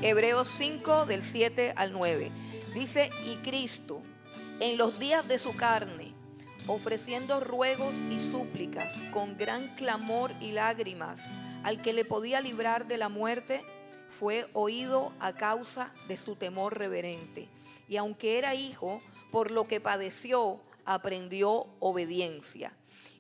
Hebreos 5, del 7 al 9. Dice, y Cristo, en los días de su carne, ofreciendo ruegos y súplicas con gran clamor y lágrimas al que le podía librar de la muerte, fue oído a causa de su temor reverente. Y aunque era hijo, por lo que padeció, aprendió obediencia.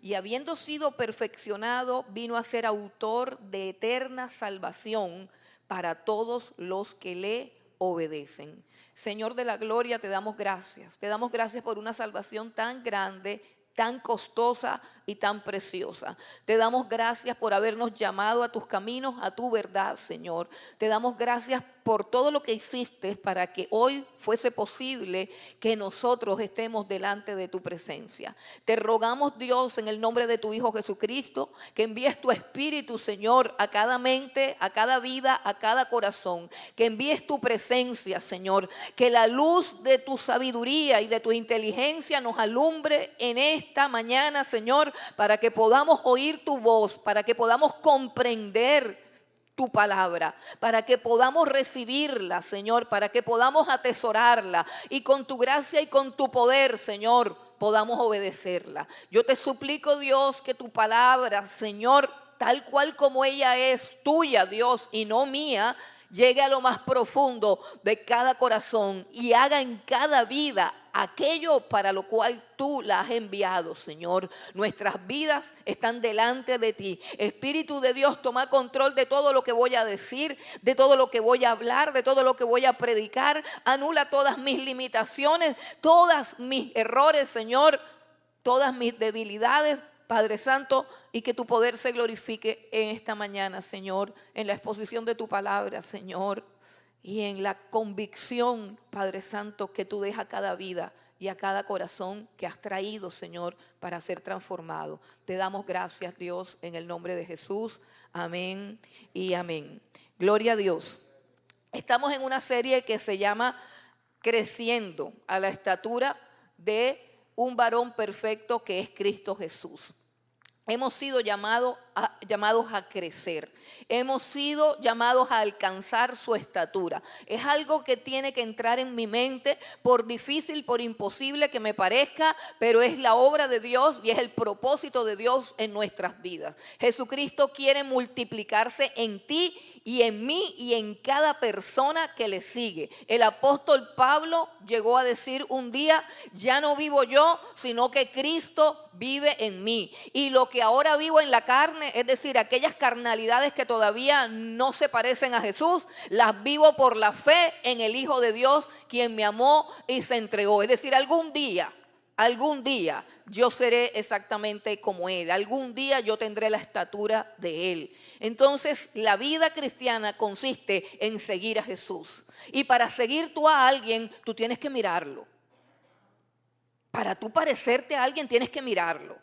Y habiendo sido perfeccionado, vino a ser autor de eterna salvación para todos los que le obedecen. Señor de la gloria, te damos gracias. Te damos gracias por una salvación tan grande, tan costosa y tan preciosa. Te damos gracias por habernos llamado a tus caminos, a tu verdad, Señor. Te damos gracias por todo lo que hiciste para que hoy fuese posible que nosotros estemos delante de tu presencia. Te rogamos, Dios, en el nombre de tu Hijo Jesucristo, que envíes tu Espíritu, Señor, a cada mente, a cada vida, a cada corazón. Que envíes tu presencia, Señor. Que la luz de tu sabiduría y de tu inteligencia nos alumbre en esta mañana, Señor, para que podamos oír tu voz, para que podamos comprender tu palabra, para que podamos recibirla, Señor, para que podamos atesorarla y con tu gracia y con tu poder, Señor, podamos obedecerla. Yo te suplico, Dios, que tu palabra, Señor, tal cual como ella es tuya, Dios, y no mía, llegue a lo más profundo de cada corazón y haga en cada vida aquello para lo cual tú la has enviado, Señor. Nuestras vidas están delante de ti. Espíritu de Dios, toma control de todo lo que voy a decir, de todo lo que voy a hablar, de todo lo que voy a predicar. Anula todas mis limitaciones, todos mis errores, Señor, todas mis debilidades, Padre Santo, y que tu poder se glorifique en esta mañana, Señor, en la exposición de tu palabra, Señor, y en la convicción, Padre Santo, que tú dejas a cada vida y a cada corazón que has traído, Señor, para ser transformado. Te damos gracias, Dios, en el nombre de Jesús. Amén y amén. Gloria a Dios. Estamos en una serie que se llama Creciendo a la estatura de un varón perfecto que es Cristo Jesús. Hemos sido llamados a crecer. Hemos sido llamados a alcanzar su estatura. Es algo que tiene que entrar en mi mente, por difícil, por imposible que me parezca, pero es la obra de Dios y es el propósito de Dios en nuestras vidas. Jesucristo quiere multiplicarse en ti y en mí y en cada persona que le sigue. El apóstol Pablo llegó a decir un día, ya no vivo yo, sino que Cristo vive en mí. Y lo que ahora vivo en la carne, es decir, aquellas carnalidades que todavía no se parecen a Jesús, las vivo por la fe en el Hijo de Dios, quien me amó y se entregó. Es decir, algún día yo seré exactamente como Él. Algún día yo tendré la estatura de Él. Entonces, la vida cristiana consiste en seguir a Jesús. Y para seguir tú a alguien, tú tienes que mirarlo. Para tú parecerte a alguien, tienes que mirarlo.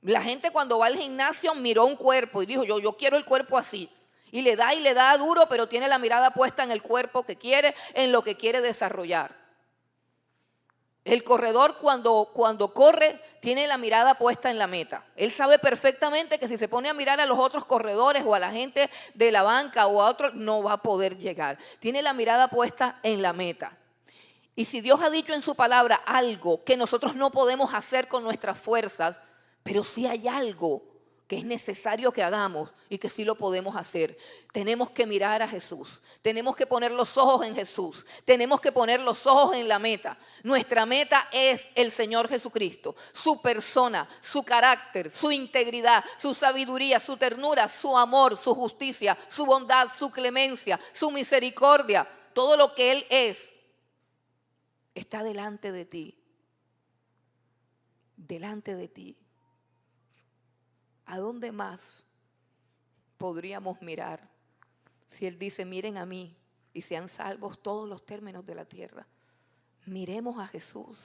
La gente cuando va al gimnasio miró un cuerpo y dijo, yo quiero el cuerpo así. Y le da duro, pero tiene la mirada puesta en el cuerpo que quiere, en lo que quiere desarrollar. El corredor cuando corre tiene la mirada puesta en la meta. Él sabe perfectamente que si se pone a mirar a los otros corredores o a la gente de la banca o a otros, no va a poder llegar. Tiene la mirada puesta en la meta. Y si Dios ha dicho en su palabra algo que nosotros no podemos hacer con nuestras fuerzas, pero sí hay algo que es necesario que hagamos y que sí lo podemos hacer. Tenemos que mirar a Jesús. Tenemos que poner los ojos en Jesús. Tenemos que poner los ojos en la meta. Nuestra meta es el Señor Jesucristo. Su persona, su carácter, su integridad, su sabiduría, su ternura, su amor, su justicia, su bondad, su clemencia, su misericordia. Todo lo que Él es está delante de ti. Delante de ti. ¿A dónde más podríamos mirar si Él dice, miren a mí y sean salvos todos los términos de la tierra? Miremos a Jesús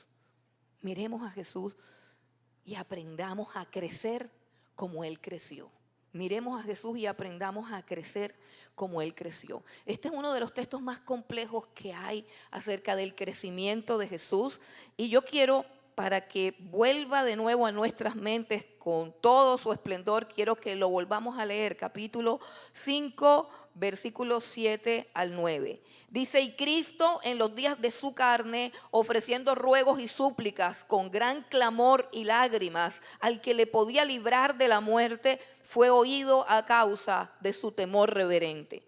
y aprendamos a crecer como Él creció. Miremos a Jesús y aprendamos a crecer como Él creció. Este es uno de los textos más complejos que hay acerca del crecimiento de Jesús. Y yo quiero, para que vuelva de nuevo a nuestras mentes con todo su esplendor, quiero que lo volvamos a leer, capítulo 5, versículos 7 al 9. Dice, y Cristo en los días de su carne, ofreciendo ruegos y súplicas con gran clamor y lágrimas, al que le podía librar de la muerte, fue oído a causa de su temor reverente.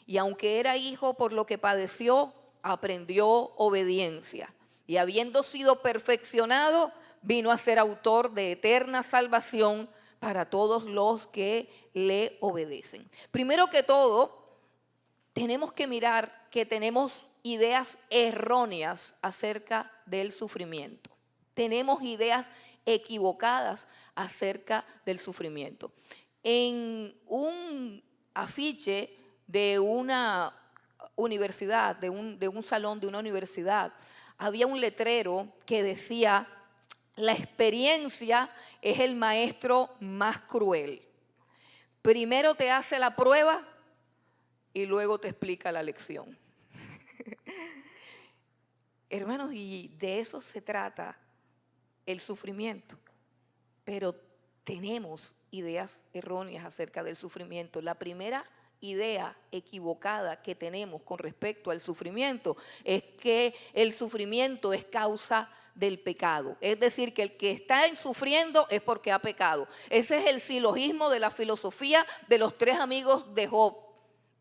Y aunque era hijo, por lo que padeció, aprendió obediencia. Y habiendo sido perfeccionado, vino a ser autor de eterna salvación para todos los que le obedecen. Primero que todo, tenemos que mirar que tenemos ideas erróneas acerca del sufrimiento. Tenemos ideas equivocadas acerca del sufrimiento. En un afiche de una universidad, de un salón de una universidad, había un letrero que decía, la experiencia es el maestro más cruel. Primero te hace la prueba y luego te explica la lección. Hermanos, y de eso se trata el sufrimiento. Pero tenemos ideas erróneas acerca del sufrimiento. La primera idea equivocada que tenemos con respecto al sufrimiento es que el sufrimiento es causa del pecado. Es decir, que el que está sufriendo es porque ha pecado. Ese es el silogismo de la filosofía de los tres amigos de Job.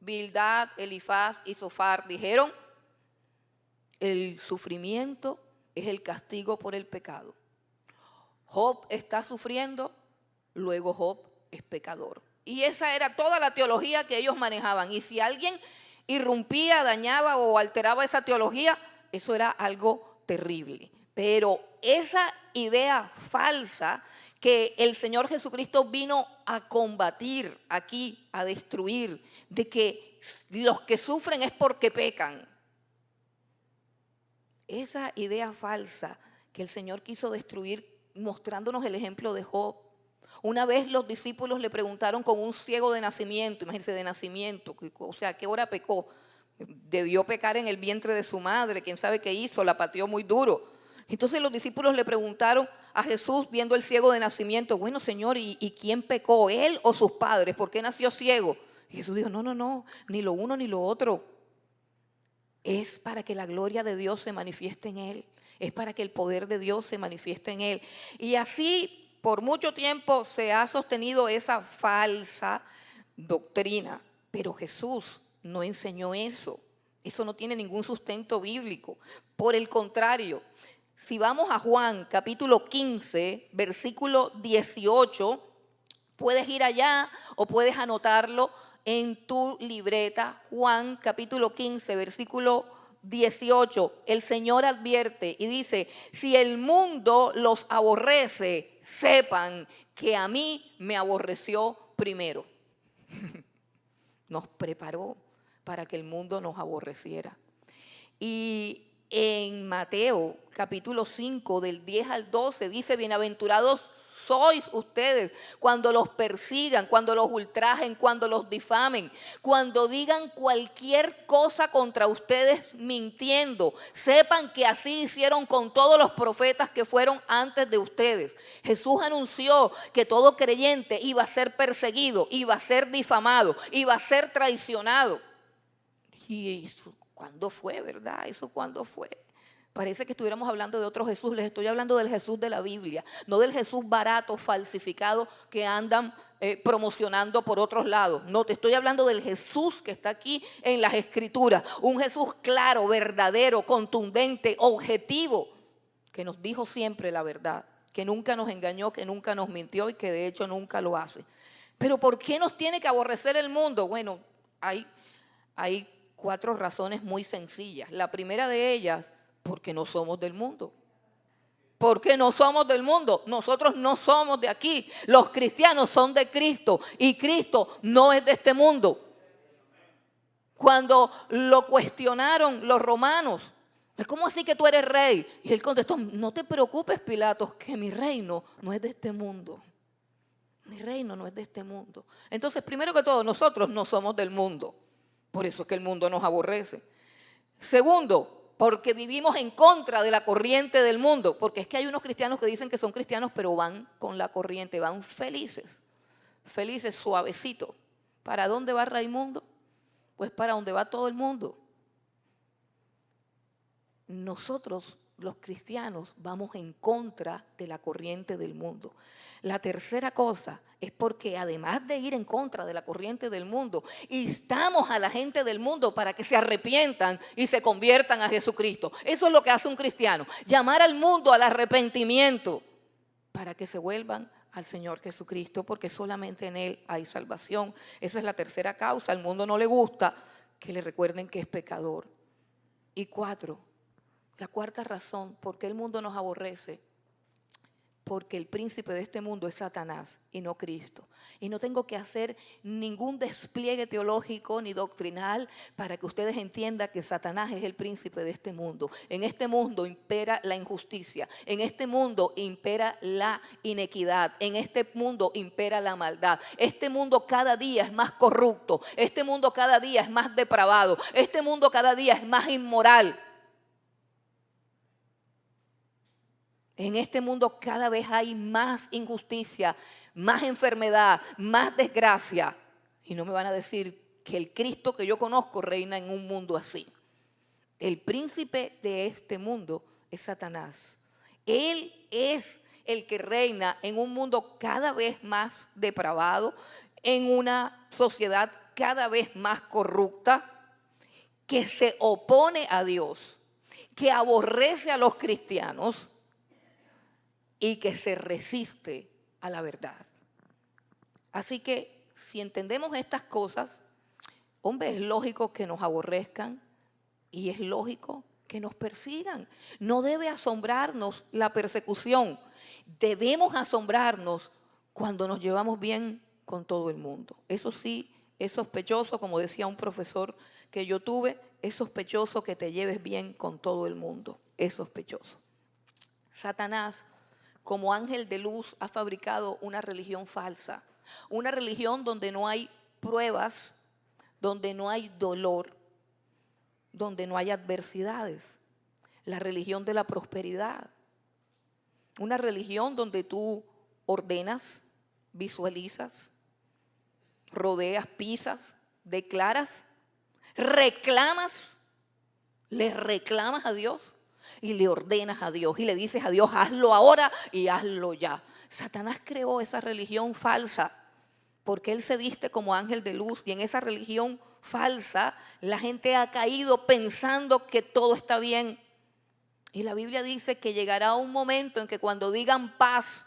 Bildad, Elifaz y Zofar dijeron, el sufrimiento es el castigo por el pecado. Job está sufriendo, luego Job es pecador. Y esa era toda la teología que ellos manejaban. Y si alguien irrumpía, dañaba o alteraba esa teología, eso era algo terrible. Pero esa idea falsa que el Señor Jesucristo vino a combatir aquí, a destruir, de que los que sufren es porque pecan. Esa idea falsa que el Señor quiso destruir mostrándonos el ejemplo de Job. Una vez los discípulos le preguntaron con un ciego de nacimiento, imagínense, de nacimiento, o sea, ¿qué hora pecó? Debió pecar en el vientre de su madre, quién sabe qué hizo, la pateó muy duro. Entonces los discípulos le preguntaron a Jesús, viendo el ciego de nacimiento, bueno, Señor, ¿y quién pecó, él o sus padres? ¿Por qué nació ciego? Y Jesús dijo, no, ni lo uno ni lo otro. Es para que la gloria de Dios se manifieste en él. Es para que el poder de Dios se manifieste en él. Y así por mucho tiempo se ha sostenido esa falsa doctrina. Pero Jesús no enseñó eso. Eso no tiene ningún sustento bíblico. Por el contrario, si vamos a Juan capítulo 15, versículo 18, puedes ir allá o puedes anotarlo en tu libreta. Juan capítulo 15, versículo 18, el Señor advierte y dice, si el mundo los aborrece, sepan que a mí me aborreció primero. Nos preparó para que el mundo nos aborreciera. Y en Mateo capítulo 5 del 10 al 12 dice, bienaventurados sois ustedes cuando los persigan, cuando los ultrajen, cuando los difamen, cuando digan cualquier cosa contra ustedes mintiendo. Sepan que así hicieron con todos los profetas que fueron antes de ustedes. Jesús anunció que todo creyente iba a ser perseguido, iba a ser difamado, iba a ser traicionado. ¿Y eso cuándo fue, verdad? ¿Eso cuándo fue? Parece que estuviéramos hablando de otro Jesús. Les estoy hablando del Jesús de la Biblia, no del Jesús barato, falsificado que andan promocionando por otros lados. No, te estoy hablando del Jesús que está aquí en las Escrituras. Un Jesús claro, verdadero, contundente, objetivo, que nos dijo siempre la verdad, que nunca nos engañó, que nunca nos mintió y que de hecho nunca lo hace. Pero ¿por qué nos tiene que aborrecer el mundo? Bueno, hay 4 razones muy sencillas. La primera de ellas, porque no somos del mundo. ¿Por qué no somos del mundo? Nosotros no somos de aquí. Los cristianos son de Cristo y Cristo no es de este mundo. Cuando lo cuestionaron los romanos, ¿cómo así que tú eres rey? Y él contestó, no te preocupes, Pilatos, que mi reino no es de este mundo. Mi reino no es de este mundo. Entonces, primero que todo, nosotros no somos del mundo. Por eso es que el mundo nos aborrece. Segundo, porque vivimos en contra de la corriente del mundo. Porque es que hay unos cristianos que dicen que son cristianos, pero van con la corriente, van felices. Felices, suavecito. ¿Para dónde va Raimundo? Pues para donde va todo el mundo. Nosotros, los cristianos, vamos en contra de la corriente del mundo. La tercera cosa es porque además de ir en contra de la corriente del mundo, instamos a la gente del mundo para que se arrepientan y se conviertan a Jesucristo. Eso es lo que hace un cristiano, llamar al mundo al arrepentimiento para que se vuelvan al Señor Jesucristo, porque solamente en Él hay salvación. Esa es la tercera causa. Al mundo no le gusta que le recuerden que es pecador. Y la cuarta razón por qué el mundo nos aborrece, porque el príncipe de este mundo es Satanás y no Cristo. Y no tengo que hacer ningún despliegue teológico ni doctrinal para que ustedes entiendan que Satanás es el príncipe de este mundo. En este mundo impera la injusticia, en este mundo impera la inequidad, en este mundo impera la maldad. Este mundo cada día es más corrupto, este mundo cada día es más depravado, este mundo cada día es más inmoral. En este mundo cada vez hay más injusticia, más enfermedad, más desgracia. Y no me van a decir que el Cristo que yo conozco reina en un mundo así. El príncipe de este mundo es Satanás. Él es el que reina en un mundo cada vez más depravado, en una sociedad cada vez más corrupta, que se opone a Dios, que aborrece a los cristianos y que se resiste a la verdad. Así que si entendemos estas cosas, hombre, es lógico que nos aborrezcan y es lógico que nos persigan. No debe asombrarnos la persecución. Debemos asombrarnos cuando nos llevamos bien con todo el mundo. Eso sí, es sospechoso, como decía un profesor que yo tuve, es sospechoso que te lleves bien con todo el mundo. Es sospechoso. Satanás, como ángel de luz, ha fabricado una religión falsa, una religión donde no hay pruebas, donde no hay dolor, donde no hay adversidades. La religión de la prosperidad, una religión donde tú ordenas, visualizas, rodeas, pisas, declaras, reclamas, le reclamas a Dios. Y le ordenas a Dios y le dices a Dios, hazlo ahora y hazlo ya. Satanás creó esa religión falsa porque él se viste como ángel de luz y en esa religión falsa la gente ha caído pensando que todo está bien. Y la Biblia dice que llegará un momento en que cuando digan paz,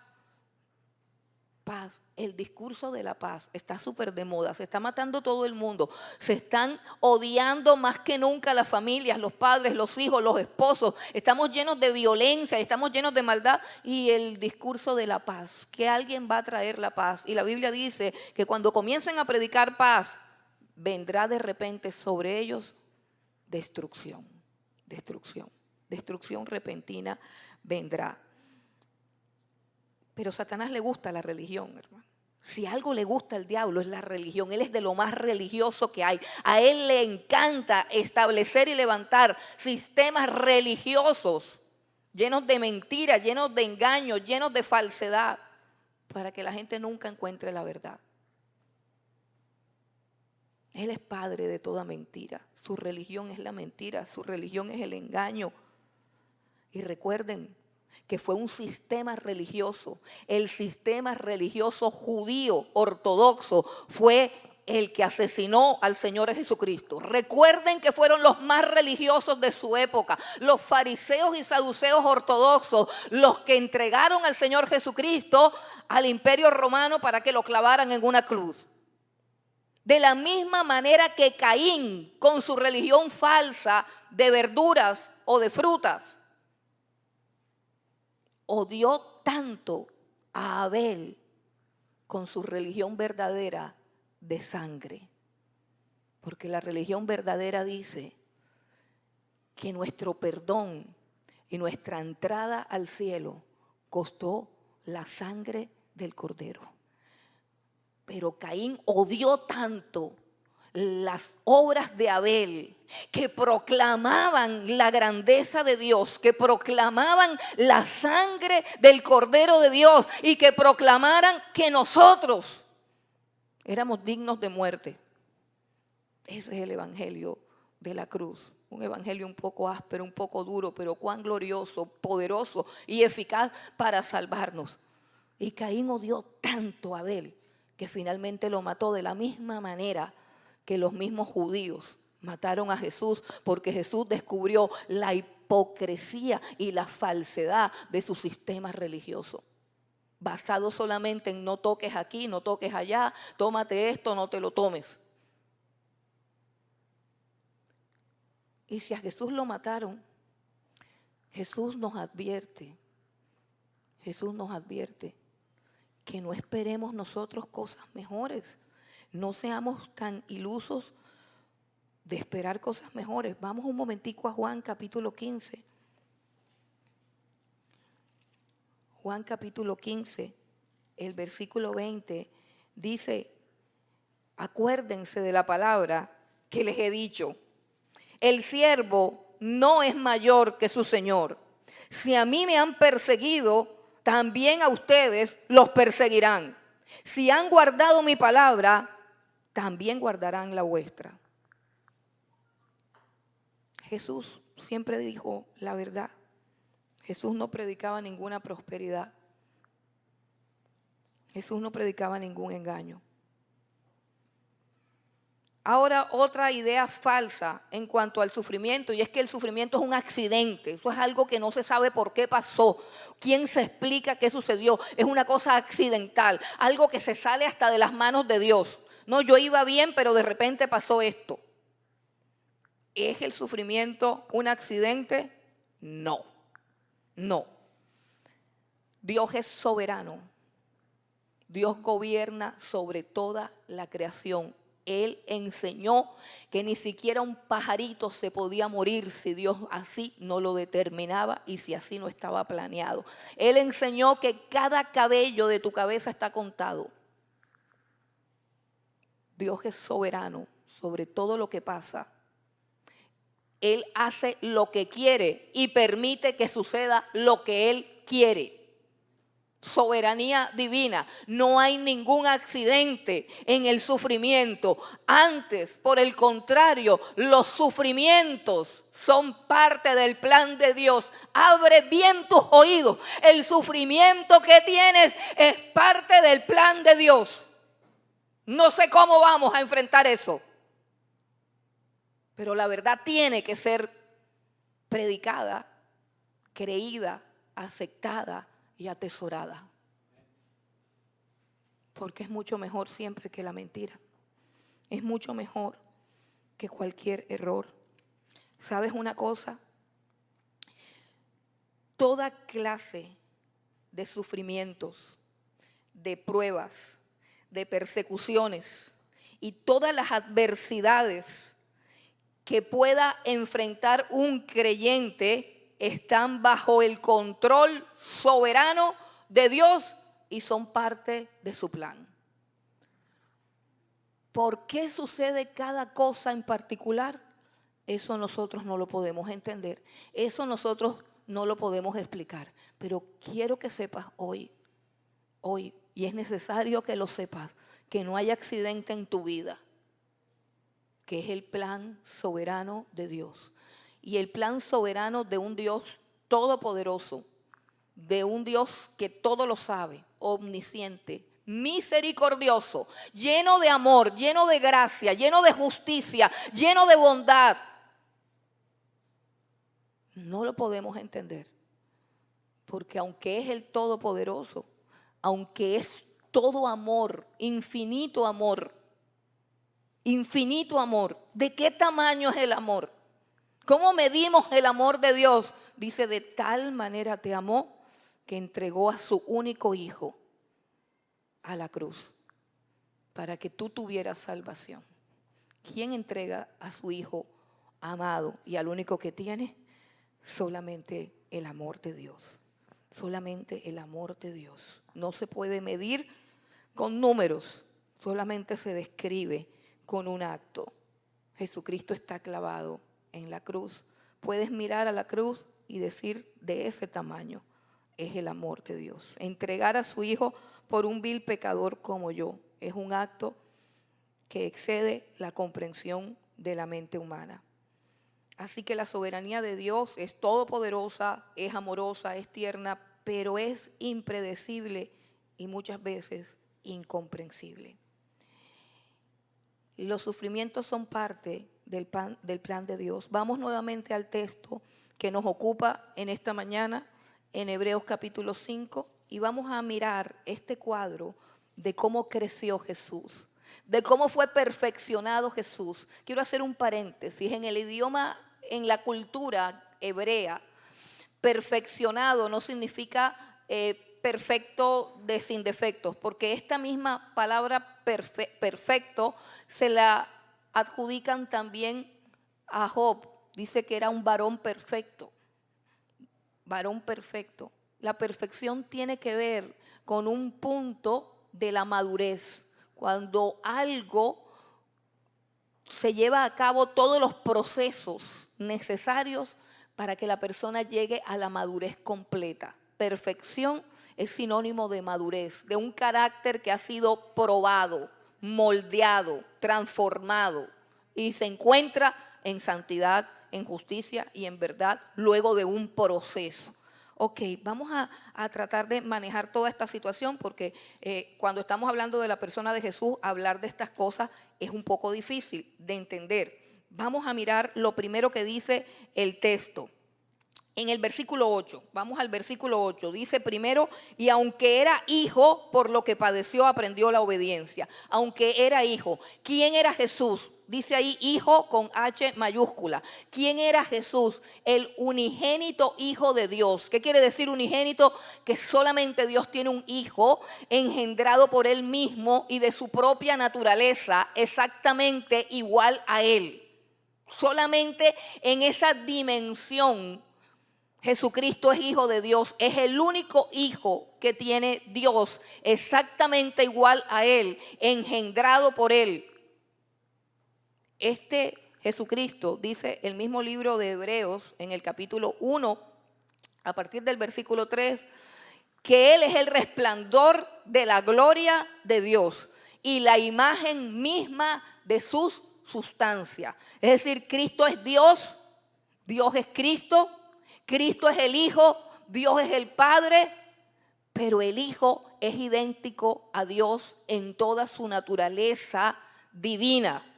el discurso de la paz está súper de moda, se está matando todo el mundo, se están odiando más que nunca las familias, los padres, los hijos, los esposos, estamos llenos de violencia, estamos llenos de maldad y el discurso de la paz, que alguien va a traer la paz. Y la Biblia dice que cuando comiencen a predicar paz, vendrá de repente sobre ellos destrucción repentina vendrá. Pero a Satanás le gusta la religión, hermano. Si algo le gusta al diablo es la religión. Él es de lo más religioso que hay. A él le encanta establecer y levantar sistemas religiosos llenos de mentiras, llenos de engaños, llenos de falsedad, para que la gente nunca encuentre la verdad. Él es padre de toda mentira. Su religión es la mentira, su religión es el engaño. Y recuerden que fue un sistema religioso. El sistema religioso judío ortodoxo fue el que asesinó al Señor Jesucristo. Recuerden que fueron los más religiosos de su época, los fariseos y saduceos ortodoxos, los que entregaron al Señor Jesucristo al Imperio Romano para que lo clavaran en una cruz. De la misma manera que Caín, con su religión falsa de verduras o de frutas, odió tanto a Abel con su religión verdadera de sangre. Porque la religión verdadera dice que nuestro perdón y nuestra entrada al cielo costó la sangre del Cordero. Pero Caín odió tanto las obras de Abel, que proclamaban la grandeza de Dios, que proclamaban la sangre del Cordero de Dios y que proclamaran que nosotros éramos dignos de muerte. Ese es el evangelio de la cruz. Un evangelio un poco áspero, un poco duro, pero cuán glorioso, poderoso y eficaz para salvarnos. Y Caín odió tanto a Abel que finalmente lo mató de la misma manera que los mismos judíos mataron a Jesús, porque Jesús descubrió la hipocresía y la falsedad de su sistema religioso, basado solamente en no toques aquí, no toques allá, tómate esto, no te lo tomes. Y si a Jesús lo mataron, Jesús nos advierte que no esperemos nosotros cosas mejores. No seamos tan ilusos de esperar cosas mejores. Vamos un momentico a Juan capítulo 15. Juan capítulo 15, el versículo 20 dice: acuérdense de la palabra que les he dicho. El siervo no es mayor que su Señor. Si a mí me han perseguido, también a ustedes los perseguirán. Si han guardado mi palabra, también guardarán la vuestra. Jesús siempre dijo la verdad. Jesús no predicaba ninguna prosperidad. Jesús no predicaba ningún engaño. Ahora, otra idea falsa en cuanto al sufrimiento, y es que el sufrimiento es un accidente. Eso es algo que no se sabe por qué pasó. ¿Quién se explica qué sucedió? Es una cosa accidental, algo que se sale hasta de las manos de Dios. No, yo iba bien, pero de repente pasó esto. ¿Es el sufrimiento un accidente? No, no. Dios es soberano. Dios gobierna sobre toda la creación. Él enseñó que ni siquiera un pajarito se podía morir si Dios así no lo determinaba y si así no estaba planeado. Él enseñó que cada cabello de tu cabeza está contado. Dios es soberano sobre todo lo que pasa. Él hace lo que quiere y permite que suceda lo que Él quiere. Soberanía divina. No hay ningún accidente en el sufrimiento. Antes, por el contrario, los sufrimientos son parte del plan de Dios. Abre bien tus oídos. El sufrimiento que tienes es parte del plan de Dios. No sé cómo vamos a enfrentar eso, pero la verdad tiene que ser predicada, creída, aceptada y atesorada. Porque es mucho mejor siempre que la mentira. Es mucho mejor que cualquier error. ¿Sabes una cosa? Toda clase de sufrimientos, de pruebas, de persecuciones y todas las adversidades que pueda enfrentar un creyente están bajo el control soberano de Dios y son parte de su plan. ¿Por qué sucede cada cosa en particular? Eso nosotros no lo podemos entender. Eso nosotros no lo podemos explicar. Pero quiero que sepas hoy, y es necesario que lo sepas, que no hay accidente en tu vida, que es el plan soberano de Dios. Y el plan soberano de un Dios todopoderoso, de un Dios que todo lo sabe, omnisciente, misericordioso, lleno de amor, lleno de gracia, lleno de justicia, lleno de bondad. No lo podemos entender, porque aunque es el todopoderoso, aunque es todo amor, infinito amor, ¿de qué tamaño es el amor? ¿Cómo medimos el amor de Dios? Dice, de tal manera te amó que entregó a su único hijo a la cruz para que tú tuvieras salvación. ¿Quién entrega a su hijo amado y al único que tiene? Solamente el amor de Dios. Solamente el amor de Dios. No se puede medir con números. solamente se describe con un acto. Jesucristo está clavado en la cruz. Puedes mirar a la cruz y decir, de ese tamaño es el amor de Dios. Entregar a su Hijo por un vil pecador como yo es un acto que excede la comprensión de la mente humana. Así que la soberanía de Dios es todopoderosa, es amorosa, es tierna, pero es impredecible y muchas veces incomprensible. Los sufrimientos son parte del plan de Dios. Vamos nuevamente al texto que nos ocupa en esta mañana, en Hebreos capítulo 5, y vamos a mirar este cuadro de cómo creció Jesús, de cómo fue perfeccionado Jesús. Quiero hacer un paréntesis. En el idioma, en la cultura hebrea, perfeccionado no significa perfecto de sin defectos, porque esta misma palabra perfecto se la adjudican también a Job. Dice que era un varón perfecto. Varón perfecto. La perfección tiene que ver con un punto de la madurez. Cuando algo se lleva a cabo todos los procesos necesarios para que la persona llegue a la madurez completa. Perfección es sinónimo de madurez, de un carácter que ha sido probado, moldeado, transformado y se encuentra en santidad, en justicia y en verdad luego de un proceso. Ok, vamos a tratar de manejar toda esta situación porque cuando estamos hablando de la persona de Jesús, hablar de estas cosas es un poco difícil de entender. Vamos a mirar lo primero que dice el texto. En el versículo 8, vamos al versículo 8, dice primero, y aunque era hijo, por lo que padeció, aprendió la obediencia. Aunque era hijo. ¿Quién era Jesús? Dice ahí hijo con H mayúscula. ¿Quién era Jesús? El unigénito hijo de Dios. ¿Qué quiere decir unigénito? Que solamente Dios tiene un hijo engendrado por él mismo y de su propia naturaleza, exactamente igual a él. Solamente en esa dimensión Jesucristo es hijo de Dios, es el único hijo que tiene Dios, exactamente igual a él, engendrado por él. Este Jesucristo, dice el mismo libro de Hebreos, en el capítulo 1, a partir del versículo 3, que él es el resplandor de la gloria de Dios y la imagen misma de su sustancia. Es decir, Cristo es Dios, Dios es Cristo. Cristo es el Hijo, Dios es el Padre, pero el Hijo es idéntico a Dios en toda su naturaleza divina.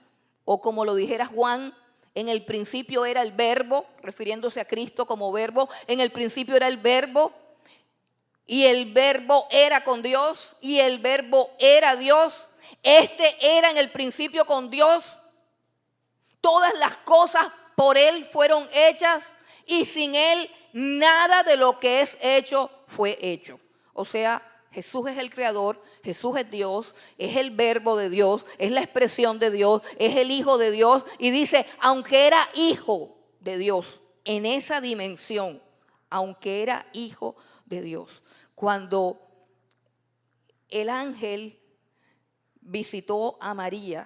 O como lo dijera Juan, en el principio era el Verbo, refiriéndose a Cristo como Verbo, en el principio era el Verbo, y el Verbo era con Dios, y el Verbo era Dios. Este era en el principio con Dios. Todas las cosas por Él fueron hechas. Y sin Él nada de lo que es hecho fue hecho. O sea, Jesús es el creador, Jesús es Dios, es el verbo de Dios, es la expresión de Dios, es el Hijo de Dios. Y dice, aunque era hijo de Dios, en esa dimensión, aunque era hijo de Dios. Cuando el ángel visitó a María,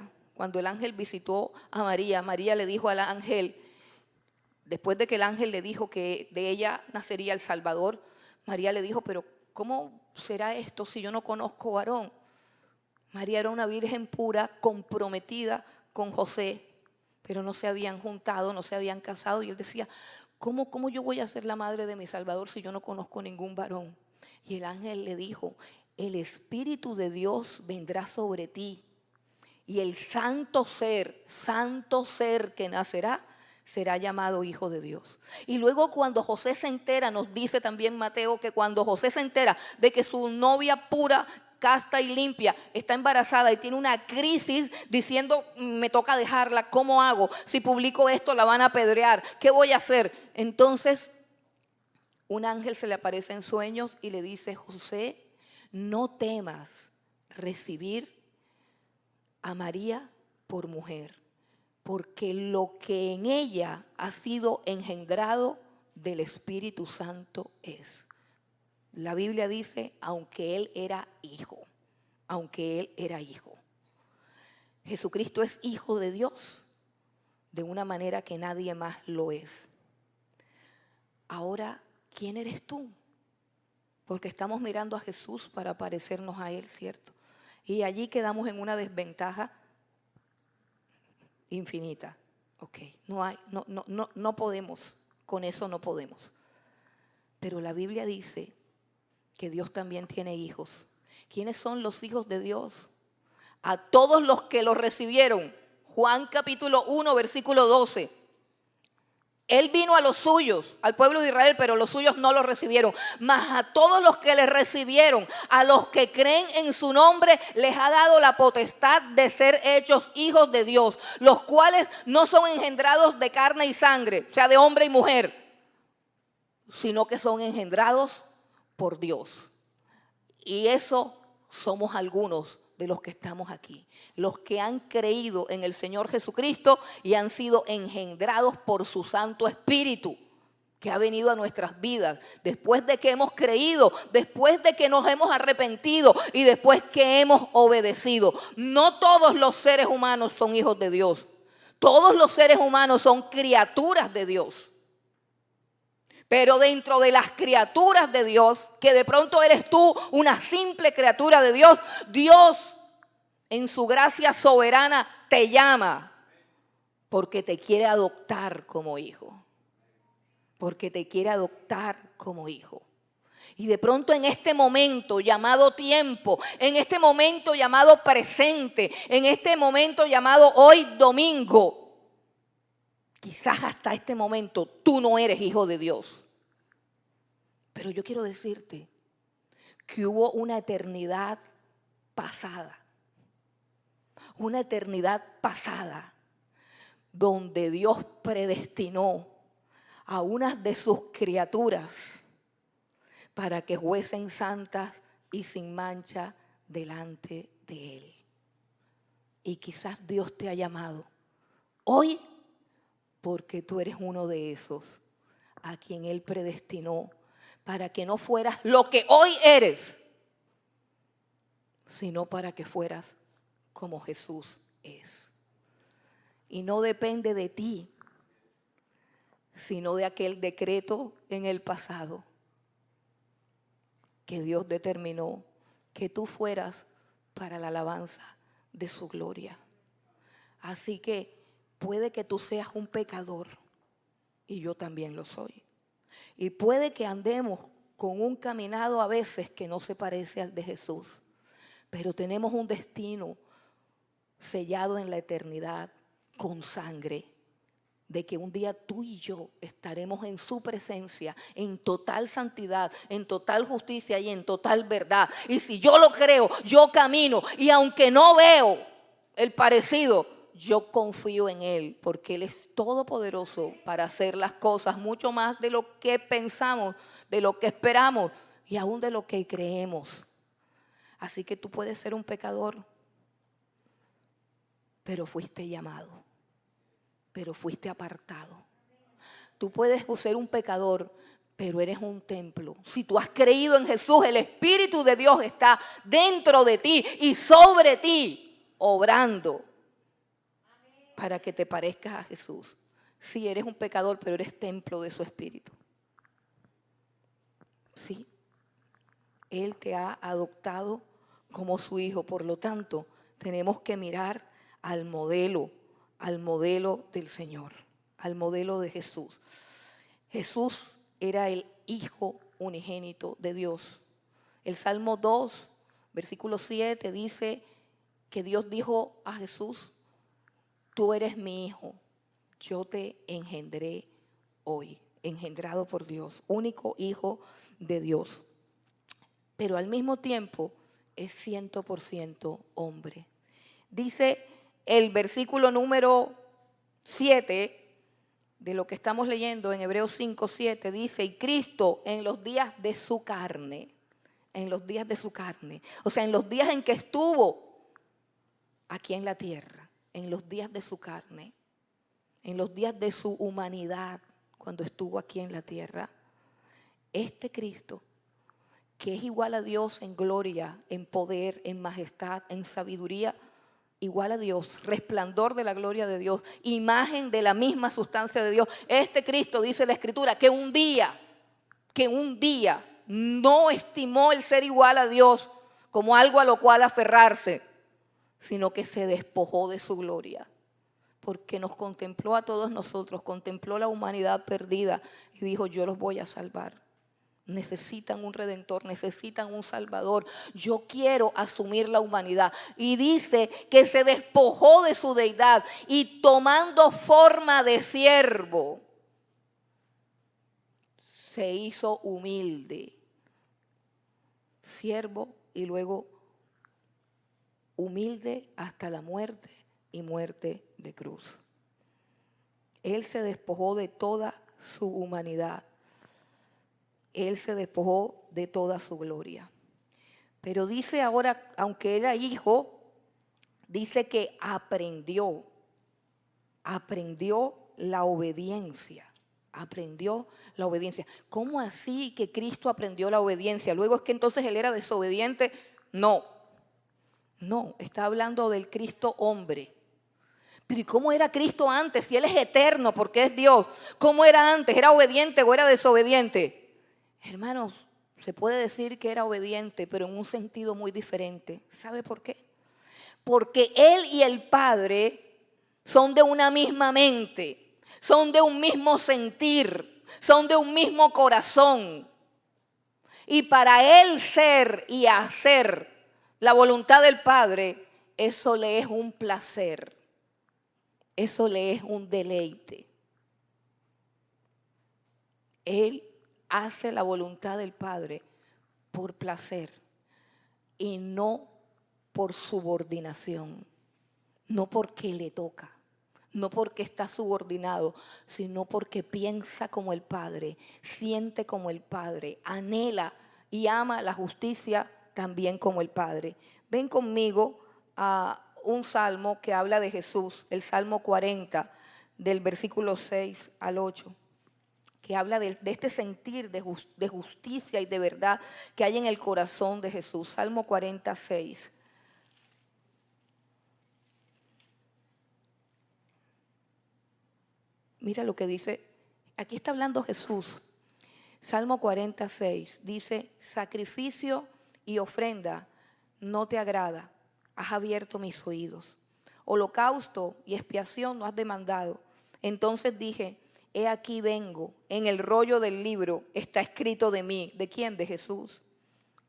María le dijo al ángel, después de que el ángel le dijo que de ella nacería el Salvador, María le dijo, pero ¿cómo será esto si yo no conozco varón? María era una virgen pura, comprometida con José, pero no se habían juntado, no se habían casado. Y él decía, ¿cómo yo voy a ser la madre de mi Salvador si yo no conozco ningún varón? Y el ángel le dijo, el Espíritu de Dios vendrá sobre ti y el santo ser que nacerá, será llamado Hijo de Dios. Y luego cuando José se entera, nos dice también Mateo, que cuando José se entera de que su novia pura, casta y limpia está embarazada y tiene una crisis diciendo, me toca dejarla, ¿cómo hago? Si publico esto la van a apedrear, ¿qué voy a hacer? Entonces un ángel se le aparece en sueños y le dice, José, no temas recibir a María por mujer, porque lo que en ella ha sido engendrado del Espíritu Santo es. La Biblia dice, aunque él era hijo, Jesucristo es hijo de Dios de una manera que nadie más lo es. Ahora, ¿quién eres tú? Porque estamos mirando a Jesús para parecernos a Él, ¿cierto? Y allí quedamos en una desventaja infinita. Ok, no podemos, con eso no podemos. Pero la Biblia dice que Dios también tiene hijos. ¿Quiénes son los hijos de Dios? A todos los que lo recibieron. Juan capítulo 1, versículo 12. Él vino a los suyos, al pueblo de Israel, pero los suyos no lo recibieron. Mas a todos los que le recibieron, a los que creen en su nombre, les ha dado la potestad de ser hechos hijos de Dios, los cuales no son engendrados de carne y sangre, o sea, de hombre y mujer, sino que son engendrados por Dios. Y eso somos algunos de los que estamos aquí, los que han creído en el Señor Jesucristo y han sido engendrados por su Santo Espíritu, que ha venido a nuestras vidas después de que hemos creído, después de que nos hemos arrepentido y después que hemos obedecido. No todos los seres humanos son hijos de Dios. Todos los seres humanos son criaturas de Dios. Pero dentro de las criaturas de Dios, que de pronto eres tú una simple criatura de Dios, Dios en su gracia soberana te llama porque te quiere adoptar como hijo. Porque te quiere adoptar como hijo. Y de pronto en este momento llamado tiempo, en este momento llamado presente, en este momento llamado hoy domingo, quizás hasta este momento tú no eres hijo de Dios. Pero yo quiero decirte que hubo una eternidad pasada. Una eternidad pasada donde Dios predestinó a unas de sus criaturas para que fuesen santas y sin mancha delante de Él. Y quizás Dios te ha llamado hoy porque tú eres uno de esos a quien Él predestinó para que no fueras lo que hoy eres, sino para que fueras como Jesús es. Y no depende de ti, sino de aquel decreto en el pasado que Dios determinó que tú fueras para la alabanza de su gloria. Así que puede que tú seas un pecador y yo también lo soy. Y puede que andemos con un caminado a veces que no se parece al de Jesús, pero tenemos un destino sellado en la eternidad con sangre, de que un día tú y yo estaremos en su presencia, en total santidad, en total justicia y en total verdad. Y si yo lo creo, yo camino, y aunque no veo el parecido, yo confío en Él, porque Él es todopoderoso para hacer las cosas mucho más de lo que pensamos, de lo que esperamos y aún de lo que creemos. Así que tú puedes ser un pecador, pero fuiste llamado, pero fuiste apartado. Tú puedes ser un pecador, pero eres un templo. Si tú has creído en Jesús, el Espíritu de Dios está dentro de ti y sobre ti, obrando para que te parezcas a Jesús. Sí, eres un pecador, pero eres templo de su Espíritu. Sí, Él te ha adoptado como su hijo. Por lo tanto, tenemos que mirar al modelo del Señor, al modelo de Jesús. Jesús era el Hijo unigénito de Dios. El Salmo 2, versículo 7 dice que Dios dijo a Jesús: tú eres mi hijo, yo te engendré hoy, engendrado por Dios, único hijo de Dios. Pero al mismo tiempo es 100% hombre. Dice el versículo número 7 de lo que estamos leyendo en Hebreos 5:7, dice: y Cristo en los días de su carne, o sea, en los días en que estuvo aquí en la tierra, en los días de su carne, en los días de su humanidad, cuando estuvo aquí en la tierra, este Cristo, que es igual a Dios en gloria, en poder, en majestad, en sabiduría, igual a Dios, resplandor de la gloria de Dios, imagen de la misma sustancia de Dios. Este Cristo, dice la Escritura, que un día no estimó el ser igual a Dios como algo a lo cual aferrarse, sino que se despojó de su gloria, porque nos contempló a todos nosotros, contempló la humanidad perdida y dijo: yo los voy a salvar. Necesitan un redentor, necesitan un salvador. Yo quiero asumir la humanidad. Y dice que se despojó de su deidad y tomando forma de siervo, se hizo humilde. Siervo y luego humilde hasta la muerte y muerte de cruz. Él se despojó de toda su humanidad. Él se despojó de toda su gloria. Pero dice ahora, aunque era hijo, dice que aprendió la obediencia. Aprendió la obediencia. ¿Cómo así que Cristo aprendió la obediencia? Luego es que entonces él era desobediente. No, está hablando del Cristo hombre. Pero ¿y cómo era Cristo antes? Si Él es eterno porque es Dios. ¿Cómo era antes? ¿Era obediente o era desobediente? Hermanos, se puede decir que era obediente, pero en un sentido muy diferente. ¿Sabe por qué? Porque Él y el Padre son de una misma mente, son de un mismo sentir, son de un mismo corazón. Y para Él ser y hacer la voluntad del Padre, eso le es un placer, eso le es un deleite. Él hace la voluntad del Padre por placer y no por subordinación, no porque le toca, no porque está subordinado, sino porque piensa como el Padre, siente como el Padre, anhela y ama la justicia también como el Padre. Ven conmigo a un salmo que habla de Jesús, el Salmo 40, del versículo 6 al 8. Que habla de este sentir de justicia y de verdad que hay en el corazón de Jesús. Salmo 46. Mira lo que dice, aquí está hablando Jesús. Salmo 46 dice: sacrificio y ofrenda no te agrada, has abierto mis oídos. Holocausto y expiación no has demandado. Entonces dije: he aquí vengo, en el rollo del libro está escrito de mí. ¿De quién? De Jesús.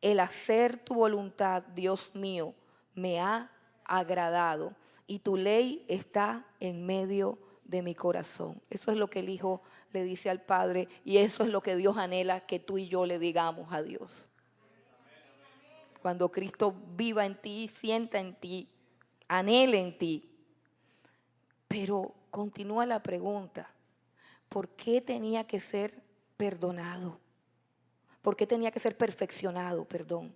El hacer tu voluntad, Dios mío, me ha agradado y tu ley está en medio de mi corazón. Eso es lo que el Hijo le dice al Padre y eso es lo que Dios anhela que tú y yo le digamos a Dios. Cuando Cristo viva en ti, sienta en ti, anhele en ti. Pero continúa la pregunta: ¿por qué tenía que ser perdonado? ¿Por qué tenía que ser perfeccionado? Perdón.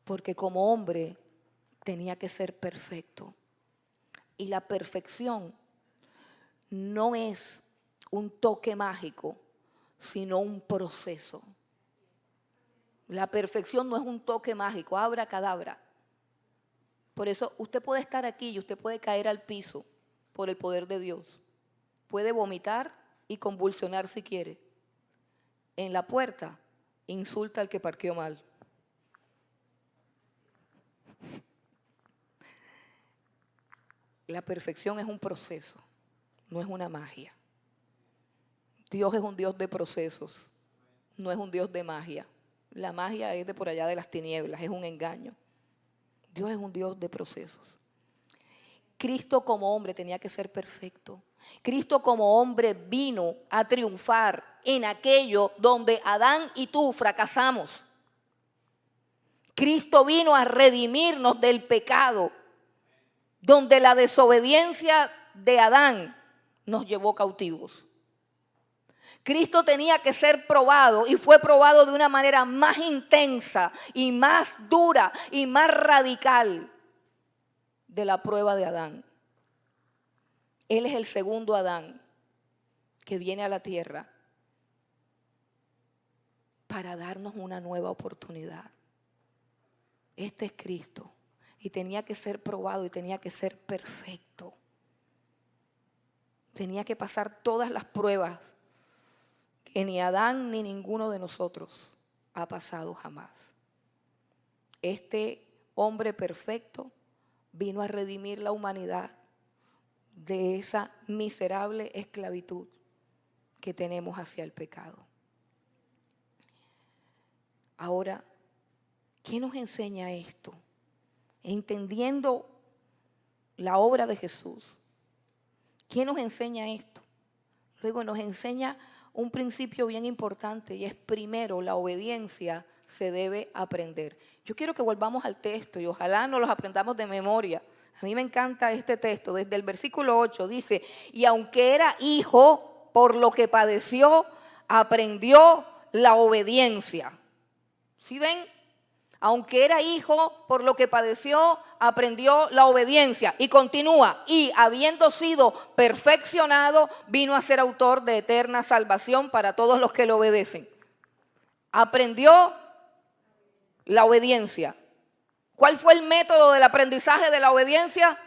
Porque como hombre tenía que ser perfecto. Y la perfección no es un toque mágico, sino un proceso. La perfección no es un toque mágico, abracadabra. Por eso usted puede estar aquí y usted puede caer al piso por el poder de Dios. Puede vomitar y convulsionar si quiere. En la puerta insulta al que parqueó mal. La perfección es un proceso, no es una magia. Dios es un Dios de procesos, no es un Dios de magia. La magia es de por allá de las tinieblas, es un engaño. Dios es un Dios de procesos. Cristo como hombre tenía que ser perfecto. Cristo como hombre vino a triunfar en aquello donde Adán y tú fracasamos. Cristo vino a redimirnos del pecado, donde la desobediencia de Adán nos llevó cautivos. Cristo tenía que ser probado y fue probado de una manera más intensa y más dura y más radical de la prueba de Adán. Él es el segundo Adán que viene a la tierra para darnos una nueva oportunidad. Este es Cristo. y tenía que ser probado y tenía que ser perfecto. Tenía que pasar todas las pruebas que ni Adán ni ninguno de nosotros ha pasado jamás. Este hombre perfecto vino a redimir la humanidad de esa miserable esclavitud que tenemos hacia el pecado. Ahora, ¿qué nos enseña esto? Entendiendo la obra de Jesús, ¿qué nos enseña esto? Luego nos enseña un principio bien importante y es: primero, la obediencia se debe aprender. Yo quiero que volvamos al texto y ojalá nos los aprendamos de memoria. A mí me encanta este texto. Desde el versículo 8 dice: y aunque era hijo, por lo que padeció, aprendió la obediencia. ¿Sí ven? Aunque era hijo, por lo que padeció, aprendió la obediencia. Y continúa: y habiendo sido perfeccionado, vino a ser autor de eterna salvación para todos los que le obedecen. Aprendió la obediencia. ¿Cuál fue el método del aprendizaje de la obediencia?